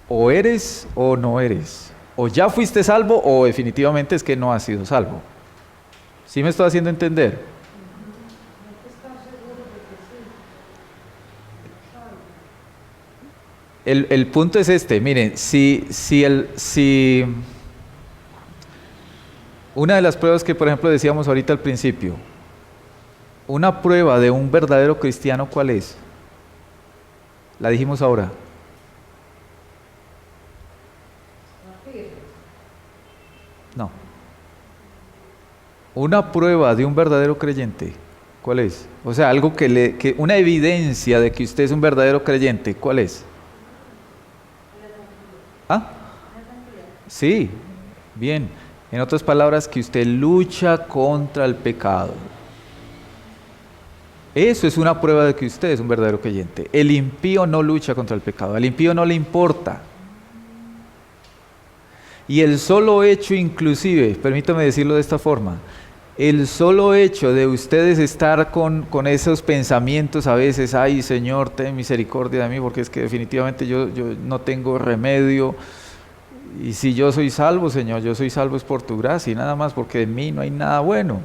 O eres o no eres. O ya fuiste salvo o definitivamente es que no has sido salvo. ¿Sí me estoy haciendo entender? El punto es este, miren, si una de las pruebas que por ejemplo decíamos ahorita al principio, una prueba de un verdadero cristiano, ¿cuál es? La dijimos ahora. No. Una prueba de un verdadero creyente, ¿cuál es? O sea, algo una evidencia de que usted es un verdadero creyente, ¿cuál es? ¿Ah? Sí, bien. En otras palabras, que usted lucha contra el pecado. Eso es una prueba de que usted es un verdadero creyente. El impío no lucha contra el pecado, al impío no le importa. Y el solo hecho, inclusive, permítame decirlo de esta forma, el solo hecho de ustedes estar con esos pensamientos a veces, ay Señor, ten misericordia de mí, porque es que definitivamente yo no tengo remedio, y si yo soy salvo, Señor, yo soy salvo es por tu gracia y nada más, porque en mí no hay nada bueno.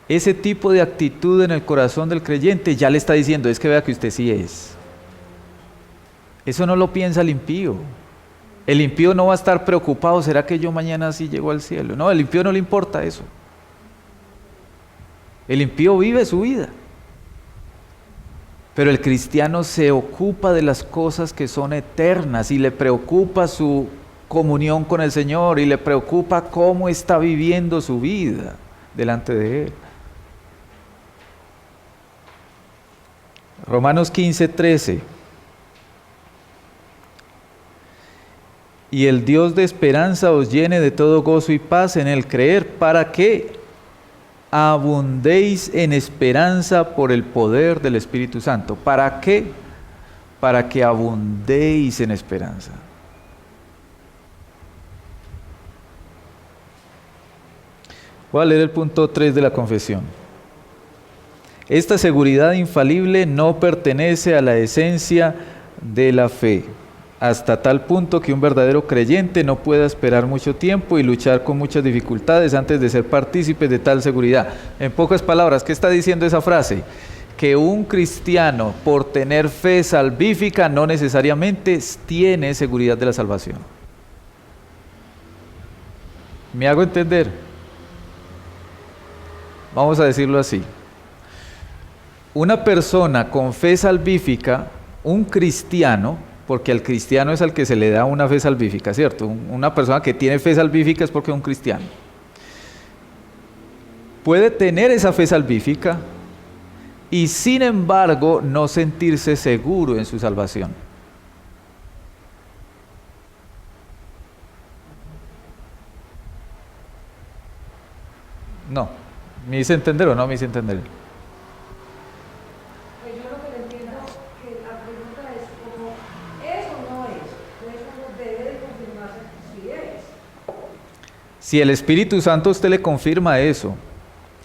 Ese tipo de actitud en el corazón del creyente ya le está diciendo, es que vea que usted sí es. Eso no lo piensa el impío. El impío no va a estar preocupado, ¿será que yo mañana sí llego al cielo? No, el impío no le importa eso. El impío vive su vida. Pero el cristiano se ocupa de las cosas que son eternas y le preocupa su comunión con el Señor y le preocupa cómo está viviendo su vida delante de Él. Romanos 15:13. Y el Dios de esperanza os llene de todo gozo y paz en el creer, para que abundéis en esperanza por el poder del Espíritu Santo. ¿Para qué? Para que abundéis en esperanza. Voy a leer el punto 3 de la confesión. Esta seguridad infalible no pertenece a la esencia de la fe, hasta tal punto que un verdadero creyente no pueda esperar mucho tiempo y luchar con muchas dificultades antes de ser partícipe de tal seguridad. En pocas palabras, ¿qué está diciendo esa frase? Que un cristiano, por tener fe salvífica, no necesariamente tiene seguridad de la salvación. ¿Me hago entender? Vamos a decirlo así. Una persona con fe salvífica, un cristiano, porque al cristiano es al que se le da una fe salvífica, ¿cierto? Una persona que tiene fe salvífica es porque es un cristiano. Puede tener esa fe salvífica y sin embargo no sentirse seguro en su salvación. No, ¿me hice entender o no me hice entender? Pues yo lo que le entiendo que la pregunta es como ¿es o no es? Entonces uno debe de confirmarse si es. Si el Espíritu Santo a usted le confirma eso,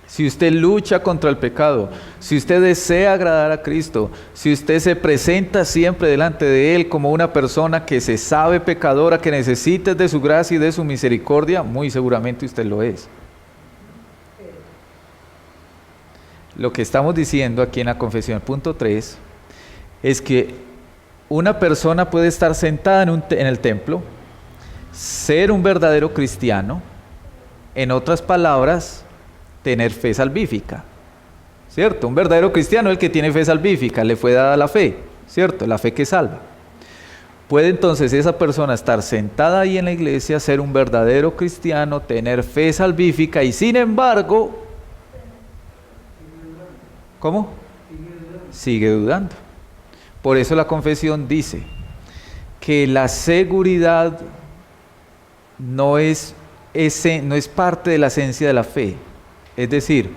si usted lucha contra el pecado, si usted desea agradar a Cristo, si usted se presenta siempre delante de Él como una persona que se sabe pecadora, que necesita de su gracia y de su misericordia, muy seguramente usted lo es. Lo que estamos diciendo aquí en la confesión, punto 3, es que una persona puede estar sentada en el templo, ser un verdadero cristiano, en otras palabras, tener fe salvífica, ¿cierto? Un verdadero cristiano es el que tiene fe salvífica, le fue dada la fe, ¿cierto? La fe que salva. Puede entonces esa persona estar sentada ahí en la iglesia, ser un verdadero cristiano, tener fe salvífica y sin embargo, ¿cómo? Sigue dudando. Por eso la confesión dice que la seguridad no es parte de la esencia de la fe. Es decir,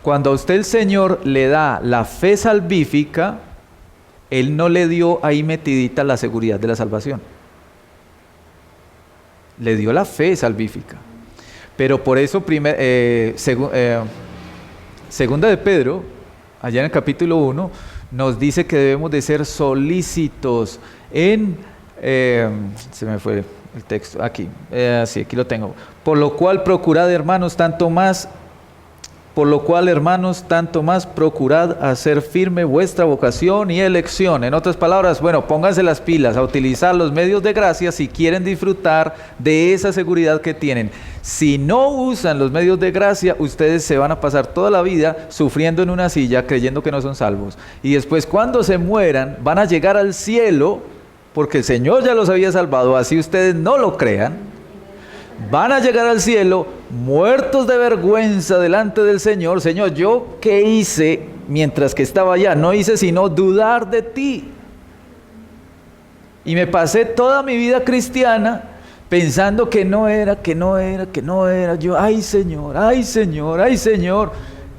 cuando a usted el Señor le da la fe salvífica, Él no le dio ahí metidita la seguridad de la salvación. Le dio la fe salvífica. Pero por eso, segunda de Pedro, allá en el capítulo 1, nos dice que debemos de ser solícitos en... se me fue el texto, aquí, sí, aquí lo tengo. Por lo cual, hermanos, tanto más procurad hacer firme vuestra vocación y elección. En otras palabras, bueno, pónganse las pilas a utilizar los medios de gracia si quieren disfrutar de esa seguridad que tienen. Si no usan los medios de gracia, ustedes se van a pasar toda la vida sufriendo en una silla creyendo que no son salvos. Y después cuando se mueran van a llegar al cielo porque el Señor ya los había salvado, así ustedes no lo crean. van a llegar al cielo muertos de vergüenza delante del Señor. Señor, ¿yo qué hice mientras que estaba allá? No hice sino dudar de ti. Y me pasé toda mi vida cristiana pensando que no era. Yo, ay Señor, ay Señor, ay Señor.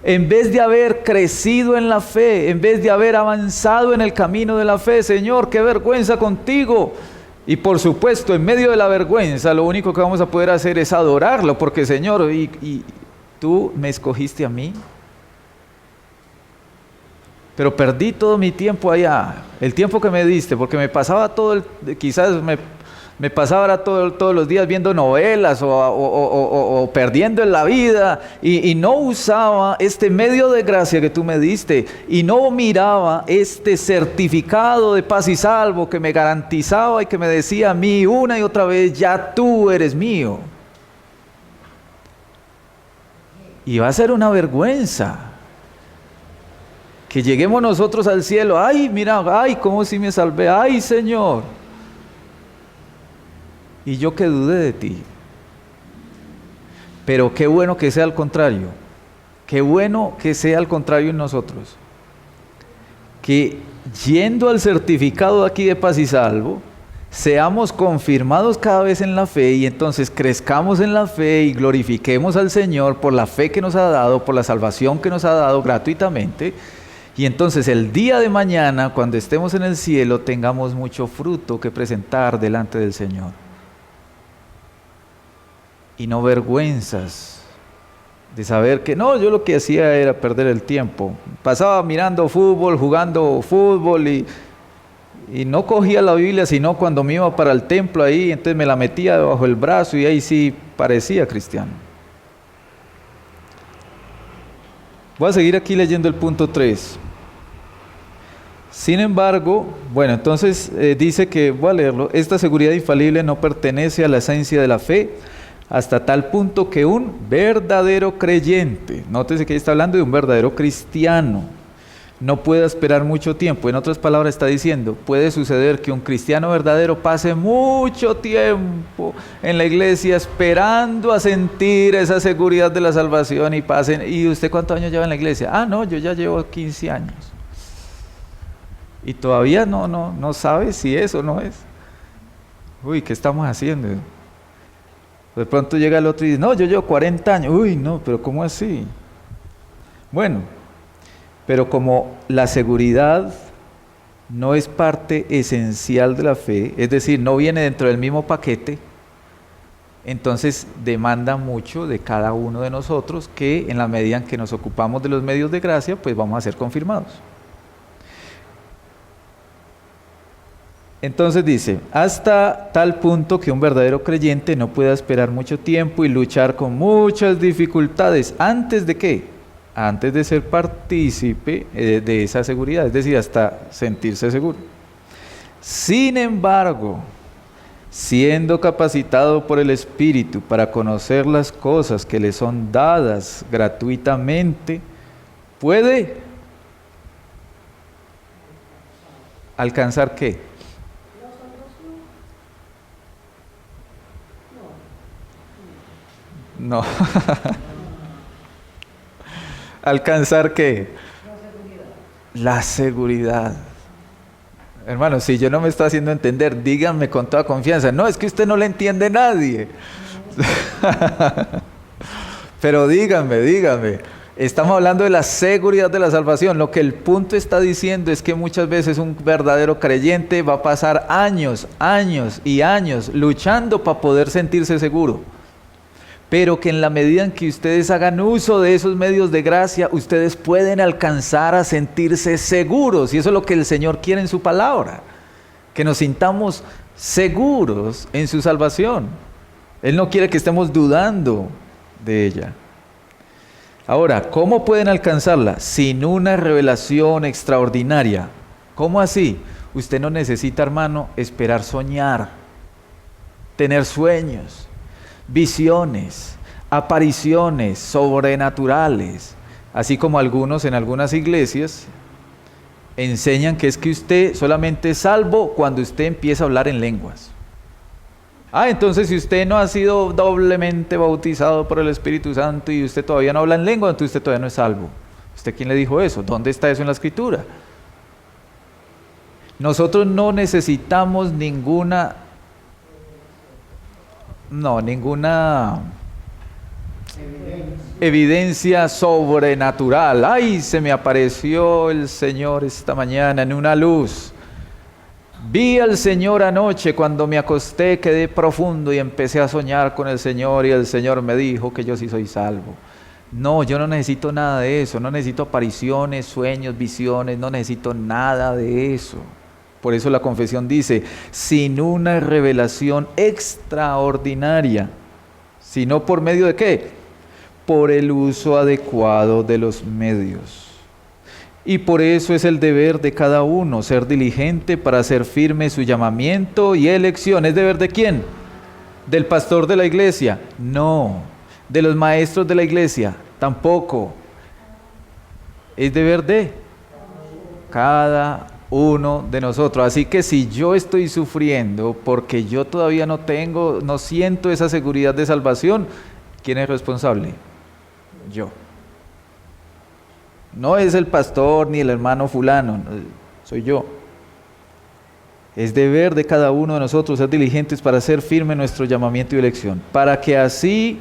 En vez de haber crecido en la fe, en vez de haber avanzado en el camino de la fe, Señor, qué vergüenza contigo. Y por supuesto, en medio de la vergüenza, lo único que vamos a poder hacer es adorarlo, porque Señor, y tú me escogiste a mí. Pero perdí todo mi tiempo allá, el tiempo que me diste, porque me pasaba quizás me pasaba todos los días viendo novelas o perdiendo en la vida y no usaba este medio de gracia que tú me diste y no miraba este certificado de paz y salvo que me garantizaba y que me decía a mí una y otra vez, ya tú eres mío. Y va a ser una vergüenza que lleguemos nosotros al cielo. Ay, mira, ay, cómo si me salvé, ay Señor. Y yo que dudé de ti. Pero qué bueno que sea al contrario. Qué bueno que sea al contrario en nosotros. Que yendo al certificado aquí de paz y salvo, seamos confirmados cada vez en la fe y entonces crezcamos en la fe y glorifiquemos al Señor por la fe que nos ha dado, por la salvación que nos ha dado gratuitamente. Y entonces el día de mañana, cuando estemos en el cielo, tengamos mucho fruto que presentar delante del Señor. Y no vergüenzas de saber que no, yo lo que hacía era perder el tiempo. Pasaba mirando fútbol, jugando fútbol y no cogía la Biblia, sino cuando me iba para el templo ahí, entonces me la metía debajo del brazo y ahí sí parecía cristiano. Voy a seguir aquí leyendo el punto 3. Sin embargo, bueno, entonces dice que, voy a leerlo, esta seguridad infalible no pertenece a la esencia de la fe, hasta tal punto que un verdadero creyente, nótese que ahí está hablando de un verdadero cristiano, no puede esperar mucho tiempo. En otras palabras está diciendo, puede suceder que un cristiano verdadero pase mucho tiempo en la iglesia esperando a sentir esa seguridad de la salvación y pasen. ¿Y usted cuántos años lleva en la iglesia? Ah, no, yo ya llevo 15 años. Y todavía no sabe si eso o no es. Uy, ¿qué estamos haciendo? De pronto llega el otro y dice, no, yo llevo 40 años. Uy, no, pero ¿cómo así? Bueno, pero como la seguridad no es parte esencial de la fe, es decir, no viene dentro del mismo paquete, entonces demanda mucho de cada uno de nosotros que en la medida en que nos ocupamos de los medios de gracia, pues vamos a ser confirmados. Entonces dice, hasta tal punto que un verdadero creyente no pueda esperar mucho tiempo y luchar con muchas dificultades. ¿Antes de qué? Antes de ser partícipe de esa seguridad, es decir, hasta sentirse seguro. Sin embargo, siendo capacitado por el Espíritu para conocer las cosas que le son dadas gratuitamente, puede alcanzar ¿qué? No. ¿Alcanzar qué? La seguridad. Hermano, si yo no me estoy haciendo entender, díganme con toda confianza. No, es que usted no le entiende a nadie. Pero díganme. Estamos hablando de la seguridad de la salvación. Lo que el punto está diciendo es que muchas veces un verdadero creyente va a pasar años luchando para poder sentirse seguro. Pero que en la medida en que ustedes hagan uso de esos medios de gracia, ustedes pueden alcanzar a sentirse seguros. Y eso es lo que el Señor quiere en su palabra. Que nos sintamos seguros en su salvación. Él no quiere que estemos dudando de ella. Ahora, ¿cómo pueden alcanzarla? Sin una revelación extraordinaria. ¿Cómo así? Usted no necesita, hermano, esperar soñar, tener sueños, visiones, apariciones sobrenaturales, así como algunos en algunas iglesias enseñan que es que usted solamente es salvo cuando usted empieza a hablar en lenguas. Ah, entonces si usted no ha sido doblemente bautizado por el Espíritu Santo y usted todavía no habla en lengua, entonces usted todavía no es salvo. ¿Usted quién le dijo eso? ¿Dónde está eso en la Escritura? Nosotros no necesitamos ninguna evidencia sobrenatural. Ay, se me apareció el Señor esta mañana en una luz. Vi al Señor anoche cuando me acosté, quedé profundo y empecé a soñar con el Señor y el Señor me dijo que yo sí soy salvo. No, yo no necesito nada de eso, no necesito apariciones, sueños, visiones, no necesito nada de eso. Por eso la confesión dice, sin una revelación extraordinaria, sino por medio de ¿qué? Por el uso adecuado de los medios. Y por eso es el deber de cada uno, ser diligente para hacer firme su llamamiento y elección. ¿Es deber de quién? ¿Del pastor de la iglesia? No. ¿De los maestros de la iglesia? Tampoco. Es deber de cada uno de nosotros. Así que si yo estoy sufriendo porque yo todavía no siento esa seguridad de salvación, ¿quién es responsable? Yo. No es el pastor ni el hermano fulano, soy yo. Es deber de cada uno de nosotros ser diligentes para hacer firme nuestro llamamiento y elección, para que así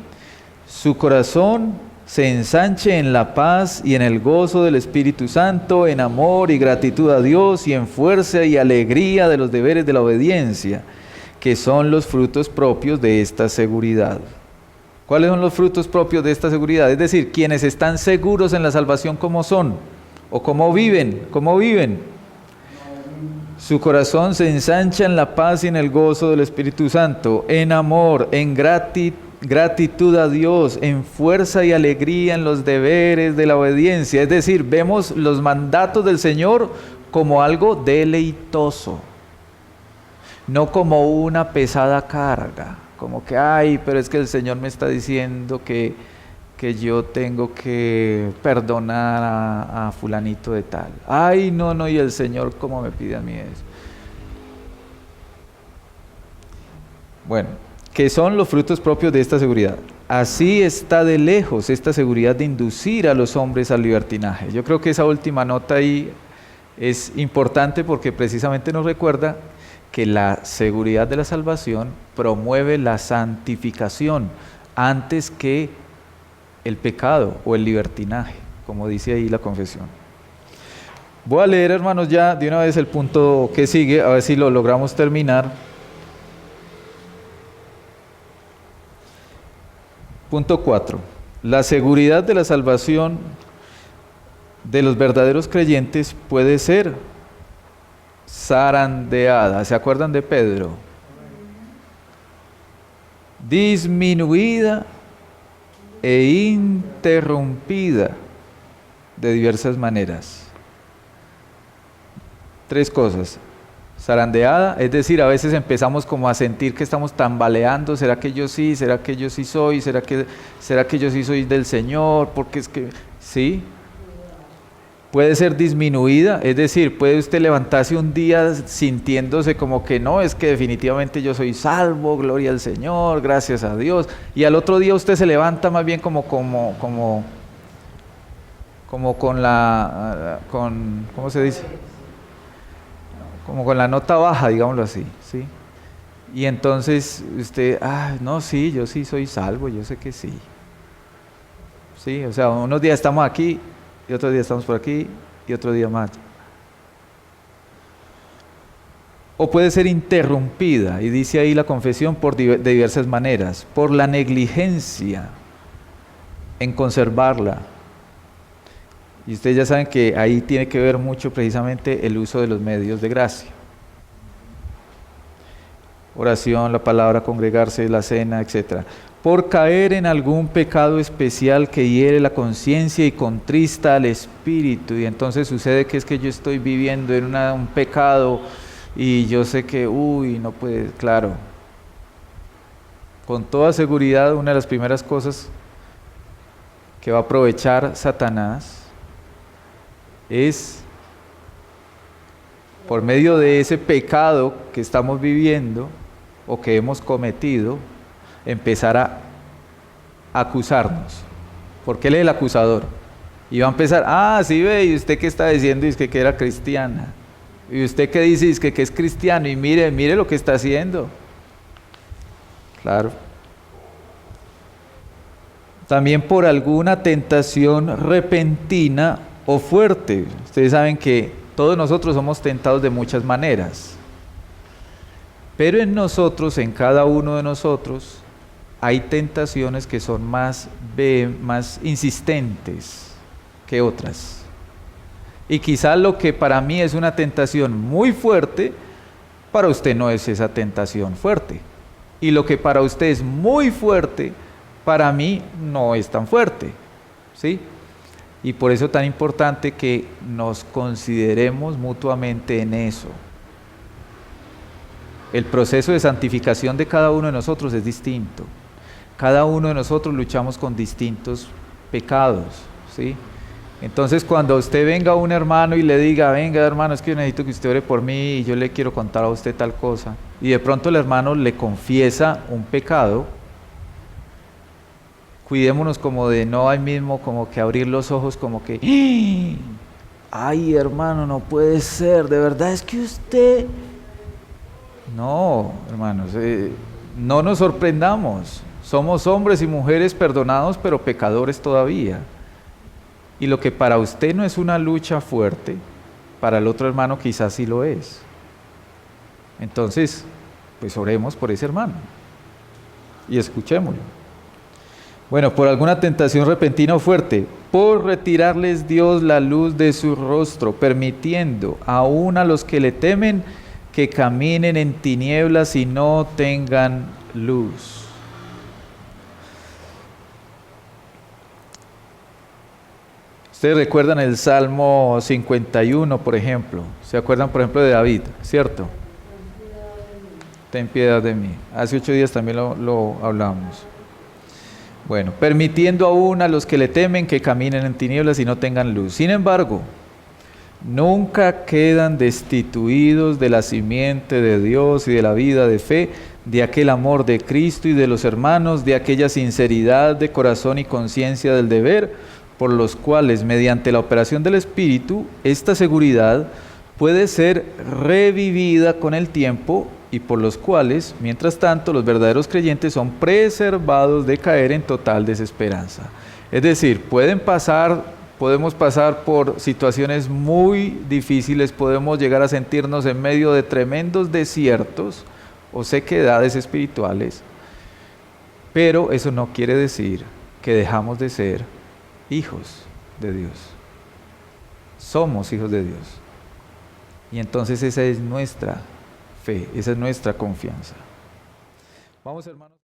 su corazón se ensanche en la paz y en el gozo del Espíritu Santo, en amor y gratitud a Dios y en fuerza y alegría de los deberes de la obediencia, que son los frutos propios de esta seguridad. ¿Cuáles son los frutos propios de esta seguridad? Es decir, quienes están seguros en la salvación, ¿cómo son? ¿O cómo viven? ¿Cómo viven? Su corazón se ensancha en la paz y en el gozo del Espíritu Santo, en amor, en gratitud a Dios, en fuerza y alegría en los deberes de la obediencia. Es decir, vemos los mandatos del Señor como algo deleitoso, no como una pesada carga. Como que, ay, pero es que el Señor me está diciendo que yo tengo que perdonar a fulanito de tal. Ay, no, y el Señor, ¿cómo me pide a mí eso? Bueno, ¿qué son los frutos propios de esta seguridad? Así está de lejos esta seguridad de inducir a los hombres al libertinaje. Yo creo que esa última nota ahí es importante porque precisamente nos recuerda que la seguridad de la salvación promueve la santificación antes que el pecado o el libertinaje, como dice ahí la confesión. Voy a leer, hermanos, ya de una vez el punto que sigue, a ver si lo logramos terminar. Punto 4. La seguridad de la salvación de los verdaderos creyentes puede ser zarandeada. ¿Se acuerdan de Pedro? Disminuida e interrumpida de diversas maneras. 3 cosas. Zarandeada, es decir, a veces empezamos como a sentir que estamos tambaleando. ¿Será que yo sí? ¿Será que yo sí soy? ¿Será que yo sí soy del Señor? Porque es que, ¿sí? Puede ser disminuida, es decir, puede usted levantarse un día sintiéndose como que no, es que definitivamente yo soy salvo, gloria al Señor, gracias a Dios, y al otro día usted se levanta más bien como con ¿cómo se dice? Como con la nota baja, digámoslo así, ¿sí? Y entonces usted, no, sí, yo sí soy salvo, yo sé que sí. Sí, o sea, unos días estamos aquí, y otro día estamos por aquí, y otro día más. O puede ser interrumpida, y dice ahí la confesión de diversas maneras, por la negligencia en conservarla. Y ustedes ya saben que ahí tiene que ver mucho precisamente el uso de los medios de gracia. Oración, la palabra, congregarse, la cena, etc. Por caer en algún pecado especial que hiere la conciencia y contrista al espíritu. Y entonces sucede que es que yo estoy viviendo en un pecado y yo sé que, no puede, claro. Con toda seguridad, una de las primeras cosas que va a aprovechar Satanás es, por medio de ese pecado que estamos viviendo, o que hemos cometido, empezar a acusarnos. Porque él es el acusador. Y va a empezar, sí ve, ¿y usted qué está diciendo? Dice que era cristiana. ¿Y usted qué dice? Dice que es cristiano. Y mire lo que está haciendo. Claro. También por alguna tentación repentina o fuerte. Ustedes saben que todos nosotros somos tentados de muchas maneras. Pero en nosotros, en cada uno de nosotros, hay tentaciones que son más insistentes que otras. Y quizás lo que para mí es una tentación muy fuerte, para usted no es esa tentación fuerte. Y lo que para usted es muy fuerte, para mí no es tan fuerte. ¿Sí? Y por eso es tan importante que nos consideremos mutuamente en eso. El proceso de santificación de cada uno de nosotros es distinto. Cada uno de nosotros luchamos con distintos pecados, ¿sí? Entonces, cuando usted venga a un hermano y le diga, venga hermano, es que yo necesito que usted ore por mí y yo le quiero contar a usted tal cosa, y de pronto el hermano le confiesa un pecado, cuidémonos como de no ahí mismo como que abrir los ojos como que, ay hermano, no puede ser, de verdad es que usted... No, hermanos, no nos sorprendamos. Somos hombres y mujeres perdonados, pero pecadores todavía. Y lo que para usted no es una lucha fuerte, para el otro hermano quizás sí lo es. Entonces, pues oremos por ese hermano y escuchémoslo. Bueno, por alguna tentación repentina o fuerte, por retirarles Dios la luz de su rostro, permitiendo aún a los que le temen que caminen en tinieblas y no tengan luz. Ustedes recuerdan el Salmo 51, por ejemplo. ¿Se acuerdan, por ejemplo, de David? ¿Cierto? Ten piedad de mí. Hace 8 días también lo hablamos. Bueno, permitiendo aún a los que le temen que caminen en tinieblas y no tengan luz. Sin embargo, nunca quedan destituidos de la simiente de Dios y de la vida de fe, de aquel amor de Cristo y de los hermanos, de aquella sinceridad de corazón y conciencia del deber, por los cuales, mediante la operación del Espíritu, esta seguridad puede ser revivida con el tiempo y por los cuales, mientras tanto, los verdaderos creyentes son preservados de caer en total desesperanza. Es decir, podemos pasar por situaciones muy difíciles, podemos llegar a sentirnos en medio de tremendos desiertos o sequedades espirituales, pero eso no quiere decir que dejamos de ser hijos de Dios. Somos hijos de Dios. Y entonces esa es nuestra fe, esa es nuestra confianza. Vamos, hermanos.